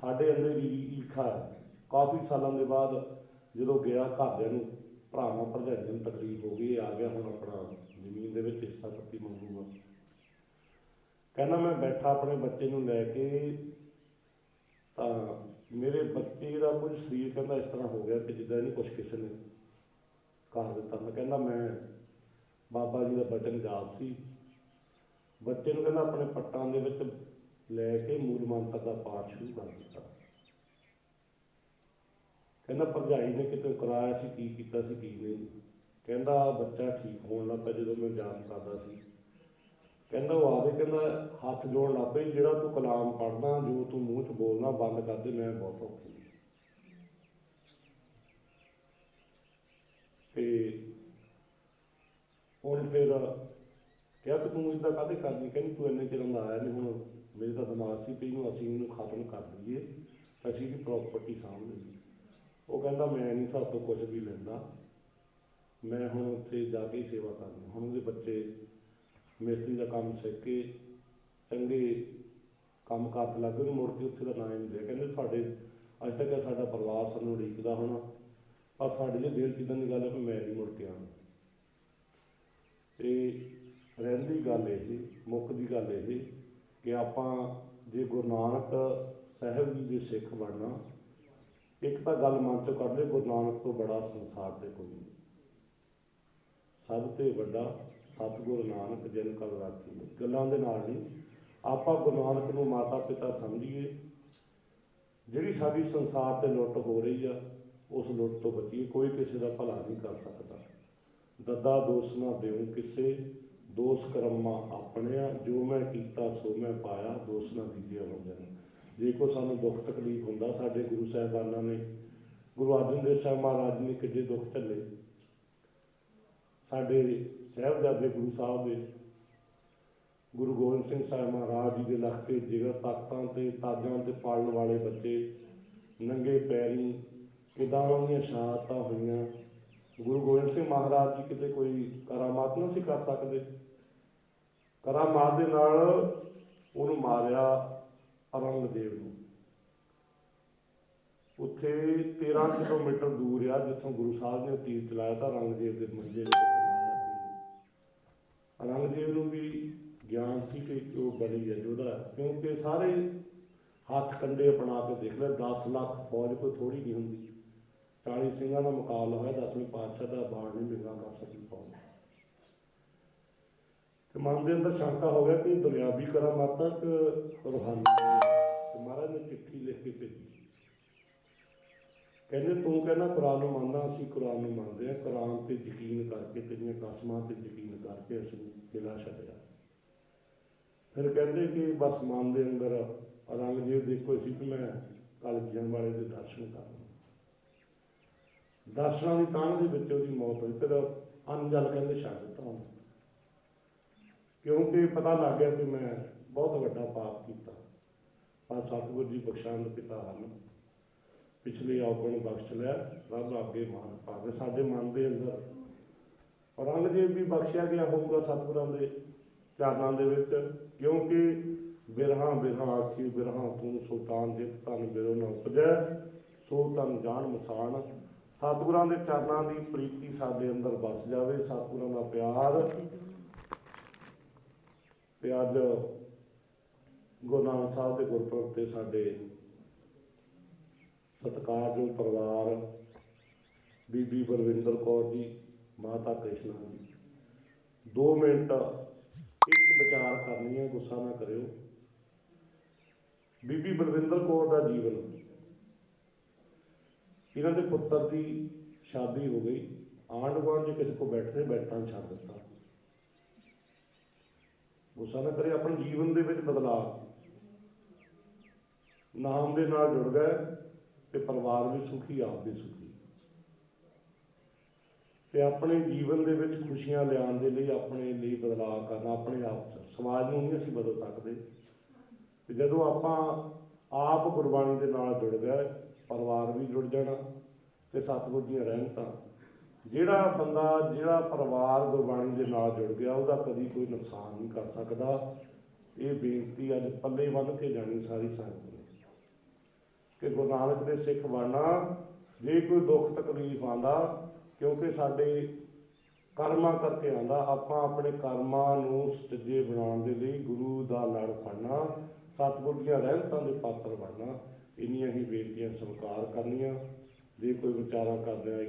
ਸਾਡੇ ਅੰਦਰ ਵੀ ਈਰਖਾ ਹੈ। ਕਾਫੀ ਸਾਲਾਂ ਦੇ ਬਾਅਦ ਜਦੋਂ ਗਿਆ ਘਰਦਿਆਂ ਨੂੰ, ਭਰਾਵਾਂ ਭਰਜਾਈਆਂ ਨੂੰ ਤਕਲੀਫ ਹੋ ਗਈ, ਆ ਗਿਆ ਹੁਣ ਆਪਣਾ ਜ਼ਮੀਨ ਦੇ ਵਿੱਚ ਹਿੱਸਾ ਪੱਤੀ ਮੰਗੂਗਾ। ਕਹਿੰਦਾ ਮੈਂ ਬੈਠਾ ਆਪਣੇ ਬੱਚੇ ਨੂੰ ਲੈ ਕੇ, ਤਾਂ ਮੇਰੇ ਬੱਚੇ ਦਾ ਕੁਝ ਸਰੀਰ ਕਹਿੰਦਾ ਇਸ ਤਰ੍ਹਾਂ ਹੋ ਗਿਆ ਕਿ ਜਿੱਦਾਂ ਨਹੀਂ ਕੁਛ ਕਿਸੇ ਨੇ ਕਰ ਦਿੱਤਾ। ਮੈਂ ਕਹਿੰਦਾ ਮੈਂ ਬਾਬਾ ਜੀ ਦਾ ਬਚਨ ਯਾਦ ਸੀ। ਬੱਚੇ ਨੂੰ ਕਹਿੰਦਾ ਆਪਣੇ ਪੱਟਾਂ ਦੇ ਵਿੱਚ ਲੈ ਕੇ ਮੂਲ ਮੰਤਰ ਦਾ ਪਾਠ ਸ਼ੁਰੂ ਕਰ ਦਿੱਤਾ। ਕਹਿੰਦਾ ਭਰਜਾਈ ਨੇ ਕਿਤੇ ਕਰਾਇਆ ਸੀ, ਕੀ ਕੀਤਾ ਸੀ ਕੀ ਨਹੀਂ। ਕਹਿੰਦਾ ਬੱਚਾ ਠੀਕ ਹੋਣ ਲੱਗ ਪਿਆ ਜਦੋਂ ਮੈਂ ਜਾਣ ਕਰਦਾ ਸੀ। ਕਹਿੰਦਾ ਉਹ ਆਵੇ, ਕਹਿੰਦਾ ਹੱਥ ਜੋੜਨ ਲੱਗ ਪਈ, ਜਿਹੜਾ ਤੂੰ ਕਲਾਮ ਪੜ੍ਹਦਾ, ਜੋ ਤੂੰ ਮੂੰਹ 'ਚ ਬੋਲਣਾ ਬੰਦ ਕਰ ਦੇ, ਮੈਂ ਬਹੁਤ ਔਖੀ। ਤੇ ਹੁਣ ਫਿਰ ਕਿਹਾ ਕਿ ਤੂੰ ਇੱਦਾਂ ਕਾਹਦੇ ਕਰਨੀ? ਕਹਿੰਦੀ ਤੂੰ ਇੰਨੇ ਚਿਰ ਦਾ ਆਇਆ ਨਹੀਂ, ਹੁਣ ਮੇਰੇ ਤਾਂ ਦਿਮਾਗ ਸੀ ਵੀ ਇਹਨੂੰ ਅਸੀਂ ਇਹਨੂੰ ਖਤਮ ਕਰ ਦਈਏ, ਅਸੀਂ ਵੀ ਪ੍ਰੋਪਰਟੀ ਸਾਂਭ ਲਈਏ। ਉਹ ਕਹਿੰਦਾ ਮੈਂ ਨਹੀਂ ਸਾਡੇ ਤੋਂ ਕੁਛ ਵੀ ਲੈਂਦਾ, ਮੈਂ ਹੁਣ ਉੱਥੇ ਜਾ ਕੇ ਸੇਵਾ ਕਰਨੀ। ਹੁਣ ਉਹਦੇ ਬੱਚੇ ਮਿਸਤਰੀ ਦਾ ਕੰਮ ਸਿੱਖ ਕੇ ਚੰਗੇ ਕੰਮ ਕਰਨ ਲੱਗ ਗਏ, ਮੁੜ ਕੇ ਉੱਥੇ ਦਾ ਨਾਂ ਹੀ ਨਹੀਂ ਲਿਆ। ਕਹਿੰਦੇ ਤੁਹਾਡੇ ਅੱਜ ਤੱਕ ਸਾਡਾ ਪਰਿਵਾਰ ਸਾਨੂੰ ਉਡੀਕਦਾ ਹੋਣਾ, ਪਰ ਸਾਡੇ ਜੇ ਦਿਲ 'ਚ ਇੱਦਾਂ ਦੀ ਗੱਲ ਹੈ ਕਿ ਮੈਂ ਨਹੀਂ ਮੁੜ ਕੇ ਆਉਣਾ। ਤੇ ਰਹਿੰਦੀ ਗੱਲ ਇਹ, ਮੁੱਕਦੀ ਗੱਲ ਇਹ ਕਿ ਆਪਾਂ ਜੇ ਗੁਰੂ ਨਾਨਕ ਸਾਹਿਬ ਜੀ ਦੇ ਸਿੱਖ ਬਣਨਾ, ਇੱਕ ਤਾਂ ਗੱਲ ਮਨ 'ਚੋਂ ਕੱਢ ਲਿਓ, ਗੁਰੂ ਨਾਨਕ ਤੋਂ ਬੜਾ ਸੰਸਾਰ 'ਤੇ ਕੋਈ ਨਹੀਂ। ਸਭ ਤੋਂ ਵੱਡਾ ਸਤਿਗੁਰੂ ਨਾਨਕ ਜਿਨ ਕਲ ਰਾਖੀ। ਗੱਲਾਂ ਦੇ ਨਾਲ ਨਹੀਂ, ਆਪਾਂ ਗੁਰੂ ਨਾਨਕ ਨੂੰ ਮਾਤਾ ਪਿਤਾ ਸਮਝੀਏ। ਜਿਹੜੀ ਸਾਡੀ ਸੰਸਾਰ 'ਤੇ ਲੁੱਟ ਹੋ ਰਹੀ ਆ, ਉਸ ਲੁੱਟ ਤੋਂ ਬਚੀਏ। ਕੋਈ ਕਿਸੇ ਦਾ ਭਲਾ ਨਹੀਂ ਕਰ ਸਕਦਾ। ਦੱਦਾ ਦੋਸ ਨਾ ਦਿਓ ਕਿਸੇ, ਦੋਸ ਕਰਮਾਂ ਆਪਣਿਆ, ਜੋ ਮੈਂ ਕੀਤਾ ਸੋ ਮੈਂ ਪਾਇਆ, ਦੋਸ ਨਾ ਦੀਜਿਆ ਹੋ ਜਾਣਾ। ਜੇ ਕੋਈ ਸਾਨੂੰ ਦੁੱਖ ਤਕਲੀਫ ਹੁੰਦਾ, ਸਾਡੇ ਗੁਰੂ ਸਾਹਿਬਾਨਾਂ ਨੇ, ਗੁਰੂ ਅਰਜਨ ਦੇਵ ਸਾਹਿਬ ਮਹਾਰਾਜ ਨੇ ਕਿੱਡੇ ਦੁੱਖ ਝੱਲੇ, ਸਾਡੇ ਸਾਹਿਬਜ਼ਾਦੇ ਗੁਰੂ ਸਾਹਿਬ ਦੇ, ਗੁਰੂ ਗੋਬਿੰਦ ਸਿੰਘ ਸਾਹਿਬ ਮਹਾਰਾਜ ਜੀ ਦੇ ਲਖਤੇ ਜਿਗਰ ਤਖਤਾਂ 'ਤੇ ਤਾਜਾਂ 'ਤੇ ਪਾਲਣ ਵਾਲੇ ਬੱਚੇ ਨੰਗੇ ਪੈਰੀਂ ਕਿੱਦਾਂ ਉਹਨਾਂ ਦੀਆਂ ਸ਼ਹਾਦਤਾਂ ਹੋਈਆਂ। ਗੁਰੂ ਗੋਬਿੰਦ ਸਿੰਘ ਮਹਾਰਾਜ ਜੀ ਕਿਤੇ ਕੋਈ ਕਰਾਮਾਤ ਨਹੀਂ ਸੀ ਕਰ ਸਕਦੇ। ਕਰਾਮਾਤ ਦੇ ਨਾਲ ਉਹਨੂੰ ਮਾਰਿਆ ਔਰੰਗਜ਼ੇਬ ਨੂੰ। ਉੱਥੇ 13 ਕਿਲੋਮੀਟਰ ਦੂਰ ਆ ਜਿੱਥੋਂ ਗੁਰੂ ਸਾਹਿਬ ਨੇ ਤੀਰ ਚਲਾਇਆ ਤਾਂ ਔਰੰਗਜ਼ੇਬ ਦੇ ਮੰਜੇ ਦੇ ਔਰੰਗਜ਼ੇਬ ਨੂੰ ਵੀ ਗਿਆਨ ਸੀ ਕਿ ਉਹ ਬਲੀ ਹੈ ਯੋਧਾ, ਕਿਉਂਕਿ ਸਾਰੇ ਹੱਥ ਕੰਡੇ ਅਪਣਾ ਕੇ ਦੇਖ ਲਿਆ। 10 ਲੱਖ ਫੌਜ ਕੋਈ ਥੋੜ੍ਹੀ ਨਹੀਂ ਹੁੰਦੀ। 40 ਸਿੰਘਾਂ ਦਾ ਮੁਕਾਬਲਾ ਹੋਇਆ, 10ਵੇਂ ਪਾਤਸ਼ਾਹ ਦਾ ਬਾੜ ਨਹੀਂ ਮਿਲਣਾ ਕਰ ਸਕੀ ਫੌਜ। ਤੇ ਮਨ ਦੇ ਅੰਦਰ ਸ਼ੰਕਾ ਹੋ ਗਿਆ ਕਿ ਦੁਨਿਆਵੀ ਕਰਾਮਾਤਾਂ ਕਿ ਰੂਹਾਨੀ। ਤੇ ਮਹਾਰਾਜ ਨੇ ਚਿੱਠੀ ਲਿਖ ਕੇ ਭੇਜੀ, ਕਹਿੰਦੇ ਤੂੰ ਕਹਿੰਦਾ ਕੁਰਾਨ ਨੂੰ ਮੰਨਦਾ, ਅਸੀਂ ਕੁਰਾਨ ਨੂੰ ਮੰਨਦੇ ਹਾਂ, ਕੁਰਾਨ 'ਤੇ ਯਕੀਨ ਕਰਕੇ, ਤੇਰੀਆਂ ਕਸਮਾਂ 'ਤੇ ਯਕੀਨ ਕਰਕੇ ਅਸੀਂ ਕਿਲਾ ਛੱਡਿਆ। ਫਿਰ ਕਹਿੰਦੇ ਕਿ ਬਸ ਮਨ ਦੇ ਅੰਦਰ ਔਰੰਗਜ਼ੇਬ ਦੇਖੋ ਸੀ ਕਿ ਮੈਂ ਕਲਗੀਆਂ ਵਾਲੇ ਦੇ ਦਰਸ਼ਨ ਕਰਨਾ। ਦਰਸ਼ਨਾਂ ਦੀ ਤਾਂਘ ਦੇ ਵਿੱਚ ਉਹਦੀ ਮੌਤ ਹੋਈ। ਫਿਰ ਅਨਜਲ ਕਹਿੰਦੇ ਛੱਡ ਦਿੱਤਾ ਉਹਨੂੰ, ਕਿਉਂਕਿ ਪਤਾ ਲੱਗ ਗਿਆ ਕਿ ਮੈਂ ਬਹੁਤ ਵੱਡਾ ਪਾਪ ਕੀਤਾ। ਪਰ ਸਤਿਗੁਰੂ ਜੀ ਬਖਸ਼ਾਂਦ ਪਿਤਾ ਹਨ, ਪਿਛਲੇ ਔਗਣ ਬਖਸ਼ ਲਿਆ, ਰੱਬ ਅੱਗੇ ਮਾਨ ਪਾਵੇ। ਸਾਡੇ ਮਨ ਦੇ ਅੰਦਰ ਔਰੰਗਜ਼ੇਬ ਵੀ ਬਖਸ਼ਿਆ ਗਿਆ ਹੋਊਗਾ ਸਤਿਗੁਰਾਂ ਦੇ ਚਰਨਾਂ ਦੇ ਵਿੱਚ, ਕਿਉਂਕਿ ਬਿਰਹਾ ਬਿਰਹਾ ਆਖੀ ਬਿਰਹਾ ਤੂੰ ਸੁਲਤਾਨ ਜਿਤ ਤਨ ਬਿਰੋ ਨਾ ਉਪਜੈ, ਸੋ ਤਨ ਜਾਣ ਮਸਾਨ। ਸਤਿਗੁਰਾਂ ਦੇ ਚਰਨਾਂ ਦੀ ਪ੍ਰੀਤੀ ਸਾਡੇ ਅੰਦਰ ਵਸ ਜਾਵੇ, ਸਤਿਗੁਰਾਂ ਦਾ ਪਿਆਰ। ਤੇ ਅੱਜ ਗੁਰੂ ਨਾਨਕ ਸਾਹਿਬ ਦੇ ਗੁਰਪੁਰਬ ਤੇ ਸਾਡੇ ਸਤਿਕਾਰਯੋਗ ਪਰਿਵਾਰ ਬੀਬੀ ਬਲਵਿੰਦਰ ਕੌਰ ਜੀ, ਮਾਤਾ ਕ੍ਰਿਸ਼ਨਾ ਜੀ, 2 ਮਿੰਟ ਇੱਕ ਵਿਚਾਰ ਕਰਨੀ ਹੈ, ਗੁੱਸਾ ਨਾ ਕਰਿਓ। ਬੀਬੀ ਬਲਵਿੰਦਰ ਕੌਰ ਦਾ ਜੀਵਨ, ਇਹਨਾਂ ਦੇ ਪੁੱਤਰ ਦੀ ਸ਼ਾਦੀ ਹੋ ਗਈ, ਆਂਢ ਗੁਆਂਢ ਜੇ ਕਿਸੇ ਕੋਲ ਬੈਠੇ ਬੈਠਾਂ ਛੱਡ ਦਿੱਤਾ। ਗੁੱਸਾ ਨਾ ਕਰੇ। ਆਪਣੇ ਜੀਵਨ ਦੇ ਵਿੱਚ ਬਦਲਾਅ, ਨਾਮ ਦੇ ਨਾਲ ਜੁੜ ਗਏ ਤੇ ਪਰਿਵਾਰ ਵੀ ਸੁਖੀ, ਆਪ ਵੀ ਸੁਖੀ। ਤੇ ਆਪਣੇ ਜੀਵਨ ਦੇ ਵਿੱਚ ਖੁਸ਼ੀਆਂ ਲਿਆਉਣ ਦੇ ਲਈ ਆਪਣੇ ਲਈ ਬਦਲਾਅ ਕਰਨਾ, ਆਪਣੇ ਆਪ 'ਚ। ਸਮਾਜ ਨੂੰ ਨਹੀਂ ਅਸੀਂ ਬਦਲ ਸਕਦੇ। ਤੇ ਜਦੋਂ ਆਪਾਂ ਆਪ ਗੁਰਬਾਣੀ ਦੇ ਨਾਲ ਜੁੜ ਗਏ, ਪਰਿਵਾਰ ਵੀ ਜੁੜ ਜਾਣਾ ਤੇ ਸਤਿਗੁਰ ਦੀਆਂ ਰਹਿਮਤਾਂ। ਜਿਹੜਾ ਬੰਦਾ, ਜਿਹੜਾ ਪਰਿਵਾਰ ਗੁਰਬਾਣੀ ਦੇ ਨਾਲ ਜੁੜ ਗਿਆ, ਉਹਦਾ ਕਦੀ ਕੋਈ ਨੁਕਸਾਨ ਨਹੀਂ ਕਰ ਸਕਦਾ। ਇਹ ਬੇਨਤੀ ਅੱਜ ਪੱਲੇ ਬੰਨ੍ਹ ਕੇ ਜਾਣੀ ਸਾਰੀ ਸੰਗਤ ਨੇ ਕਿ ਗੁਰੂ ਨਾਨਕ ਦੇ ਸਿੱਖ ਬਣਨਾ। ਜੇ ਕੋਈ ਦੁੱਖ ਤਕਲੀਫ ਆਉਂਦਾ, ਕਿਉਂਕਿ ਸਾਡੇ ਕਰਮਾਂ ਕਰਕੇ ਆਉਂਦਾ, ਆਪਾਂ ਆਪਣੇ ਕਰਮਾਂ ਨੂੰ ਸੁਚੱਜੇ ਬਣਾਉਣ ਦੇ ਲਈ ਗੁਰੂ ਦਾ ਲੜ ਫੜਨਾ, ਸਤਿਗੁਰ ਦੀਆਂ ਰਹਿਮਤਾਂ ਦੇ ਪਾਤਰ ਬਣਨਾ। ਇੰਨੀਆਂ ਹੀ ਬੇਨਤੀਆਂ ਸਵੀਕਾਰ ਕਰਨੀਆਂ। ਜੇ ਕੋਈ ਵਿਚਾਰਾਂ ਕਰਦਿਆਂ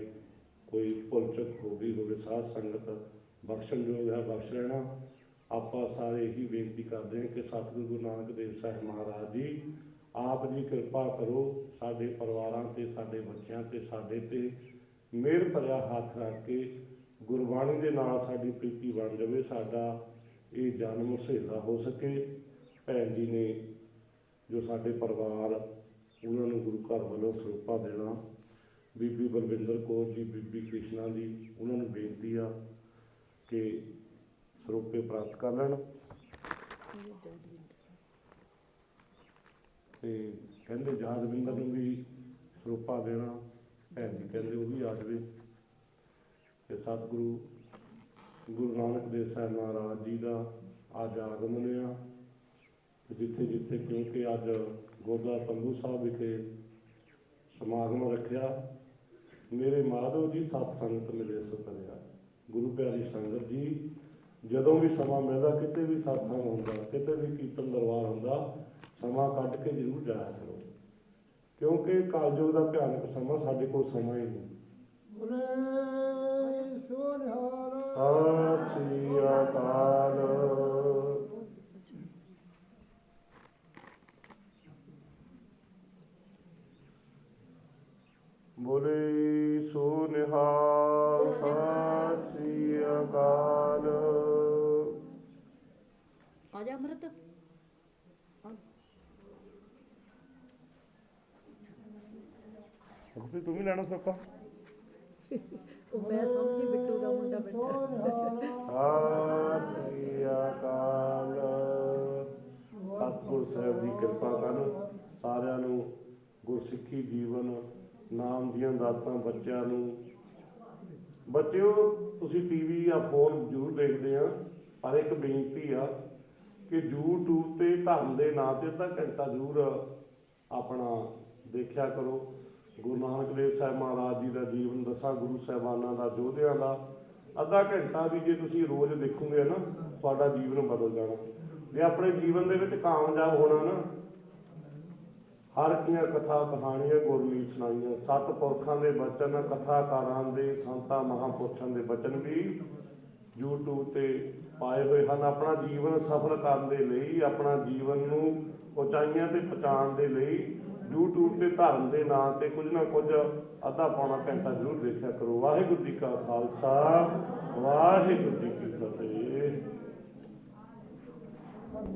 ਕੋਈ ਭੁੱਲ ਚੁੱਕ ਹੋ ਗਈ ਹੋਵੇ, ਸਾਧ ਸੰਗਤ ਬਖਸ਼ਣਯੋਗ ਹੈ, ਬਖਸ਼ ਲੈਣਾ। ਆਪਾਂ ਸਾਰੇ ਇਹੀ ਬੇਨਤੀ ਕਰਦੇ ਹਾਂ ਕਿ ਸਤਿਗੁਰੂ ਗੁਰੂ ਨਾਨਕ ਦੇਵ ਸਾਹਿਬ ਮਹਾਰਾਜ ਜੀ ਆਪ ਜੀ ਕਿਰਪਾ ਕਰੋ ਸਾਡੇ ਪਰਿਵਾਰਾਂ 'ਤੇ, ਸਾਡੇ ਬੱਚਿਆਂ 'ਤੇ, ਸਾਡੇ 'ਤੇ ਮਿਹਰ ਭਰਿਆ ਹੱਥ ਰੱਖ ਕੇ ਗੁਰਬਾਣੀ ਦੇ ਨਾਲ ਸਾਡੀ ਪ੍ਰੀਤੀ ਬਣ ਜਾਵੇ, ਸਾਡਾ ਇਹ ਜਨਮ ਸਹੇਲਾ ਹੋ ਸਕੇ। ਭੈਣ ਜੀ ਨੇ ਜੋ ਸਾਡੇ ਪਰਿਵਾਰ, ਉਹਨਾਂ ਨੂੰ ਗੁਰੂ ਘਰ ਵੱਲੋਂ ਸਰੂਪਾ ਦੇਣਾ। ਬੀਬੀ ਬਲਵਿੰਦਰ ਕੌਰ ਜੀ, ਬੀਬੀ ਕ੍ਰਿਸ਼ਨਾ ਜੀ, ਉਹਨਾਂ ਨੂੰ ਬੇਨਤੀ ਆ ਕਿ ਸਰੂਪੇ ਪ੍ਰਾਪਤ ਕਰ ਲੈਣ। ਤੇ ਕਹਿੰਦੇ ਯਾਦਵਿੰਦਰ ਨੂੰ ਵੀ ਸਰੂਪਾ ਦੇਣਾ। ਭੈਣ ਜੀ ਕਹਿੰਦੇ ਉਹ ਵੀ ਆ ਜਾਵੇ। ਤੇ ਸਤਿਗੁਰੂ ਗੁਰੂ ਨਾਨਕ ਦੇਵ ਸਾਹਿਬ ਮਹਾਰਾਜ ਜੀ ਦਾ ਅੱਜ ਆਗਮਨ ਆ। ਜਿੱਥੇ ਜਿੱਥੇ, ਕਿਉਂਕਿ ਅੱਜ ਗੁਰਦੁਆਰਾ ਤੰਬੂ ਸਾਹਿਬ ਵਿਖੇ ਸਮਾਗਮ ਰੱਖਿਆ। ਮੇਰੇ ਮਾਧਵ ਜੀ ਸਤ ਸੰਗਤ ਮਿਲੇ ਸੋ ਕਰਿਆ। ਗੁਰੂ ਪਿਆਰੀ ਸੰਗਤ ਜੀ, ਜਦੋਂ ਵੀ ਸਮਾਂ ਮਿਲਦਾ, ਕਿਤੇ ਵੀ ਸਤਸੰਗ ਹੁੰਦਾ, ਕਿਤੇ ਵੀ ਕੀਰਤਨ ਦਰਬਾਰ ਹੁੰਦਾ, ਸਮਾਂ ਕੱਢ ਕੇ ਜ਼ਰੂਰ ਜਾਇਆ ਕਰੋ, ਕਿਉਂਕਿ ਕਲਯੁਗ ਦਾ ਭਿਆਨਕ ਸਮਾਂ, ਸਾਡੇ ਕੋਲ ਸਮਾਂ ਹੀ ਨਹੀਂ। ਸਤਿ ਸ੍ਰੀ ਅਕਾਲ। ਬੋਲੇ ਸੋ ਨਿਹਾਲ। ਸਤਿ ਸ੍ਰੀ ਅਕਾਲ। ਆ ਜਾ ਅੰਮ੍ਰਿਤ। ਤੂੰ ਵੀ ਲੈਣਾ ਸੋਕਾ। ਉਹ ਮੈਂ ਸਮਝੀ ਬਿੱਟੂ ਦਾ ਮੁੰਡਾ ਬੈਠਾ। ਸਤਿ ਸ੍ਰੀ ਅਕਾਲ। ਸਤਿਗੁਰ ਸਾਹਿਬ ਦੀ ਕਿਰਪਾ ਕਰਨ ਸਾਰਿਆਂ ਨੂੰ ਗੁਰਸਿੱਖੀ ਜੀਵਨ, ਨਾਮ ਦੀਆਂ ਦਾਤਾਂ ਬੱਚਿਆਂ ਨੂੰ। ਬੱਚਿਓ, ਤੁਸੀਂ ਟੀਵੀ ਜਾਂ ਫੋਨ ਜ਼ਰੂਰ ਦੇਖਦੇ ਆ, ਪਰ ਇੱਕ ਬੇਨਤੀ ਆ ਕਿ YouTube ਤੇ ਧਰਮ ਦੇ ਨਾਂ 'ਤੇ ਅੱਧਾ ਘੰਟਾ ਜ਼ਰੂਰ ਆਪਣਾ ਦੇਖਿਆ ਕਰੋ। ਗੁਰੂ ਨਾਨਕ ਦੇਵ ਸਾਹਿਬ ਮਹਾਰਾਜ ਜੀ ਦਾ ਜੀਵਨ, 10 ਗੁਰੂ ਸਾਹਿਬਾਨਾਂ ਦਾ, ਯੋਧਿਆਂ ਦਾ ਅੱਧਾ ਘੰਟਾ ਵੀ ਜੇ ਤੁਸੀਂ ਰੋਜ਼ ਦੇਖੋਗੇ ਨਾ, ਤੁਹਾਡਾ ਜੀਵਨ ਬਦਲ ਜਾਣਾ। ਜੇ ਆਪਣੇ ਜੀਵਨ ਦੇ ਵਿੱਚ ਕਾਮਯਾਬ ਹੋਣਾ ਨਾ, ਹਰ ਕੀਆਂ ਕਥਾ ਕਹਾਣੀਆਂ ਗੁਰਮੀਤ ਸੁਣਾਈਆਂ, ਸਤਿਪੁਰਖਾਂ ਦੇ ਬਚਨ, ਕਥਾਕਾਰਾਂ ਦੇ, ਸੰਤਾਂ ਮਹਾਂਪੁਰਸ਼ਾਂ ਦੇ ਬਚਨ ਵੀ YouTube ਤੇ ਪਾਏ ਹੋਏ ਹਨ। ਆਪਣਾ ਜੀਵਨ ਸਫਲ ਕਰਨ ਦੇ ਲਈ, ਆਪਣਾ ਜੀਵਨ ਨੂੰ ਉਚਾਈਆਂ ਤੇ ਪਹੁੰਚਾਉਣ ਦੇ ਲਈ YouTube ਤੇ ਧਰਮ ਦੇ ਨਾਂ 'ਤੇ ਕੁਝ ਨਾ ਕੁਝ ਅੱਧਾ ਪੌਣਾ ਘੰਟਾ ਜ਼ਰੂਰ ਦੇਖਿਆ ਕਰੋ। ਵਾਹਿਗੁਰੂ ਜੀ ਕਾ ਖਾਲਸਾ, ਵਾਹਿਗੁਰੂ ਜੀ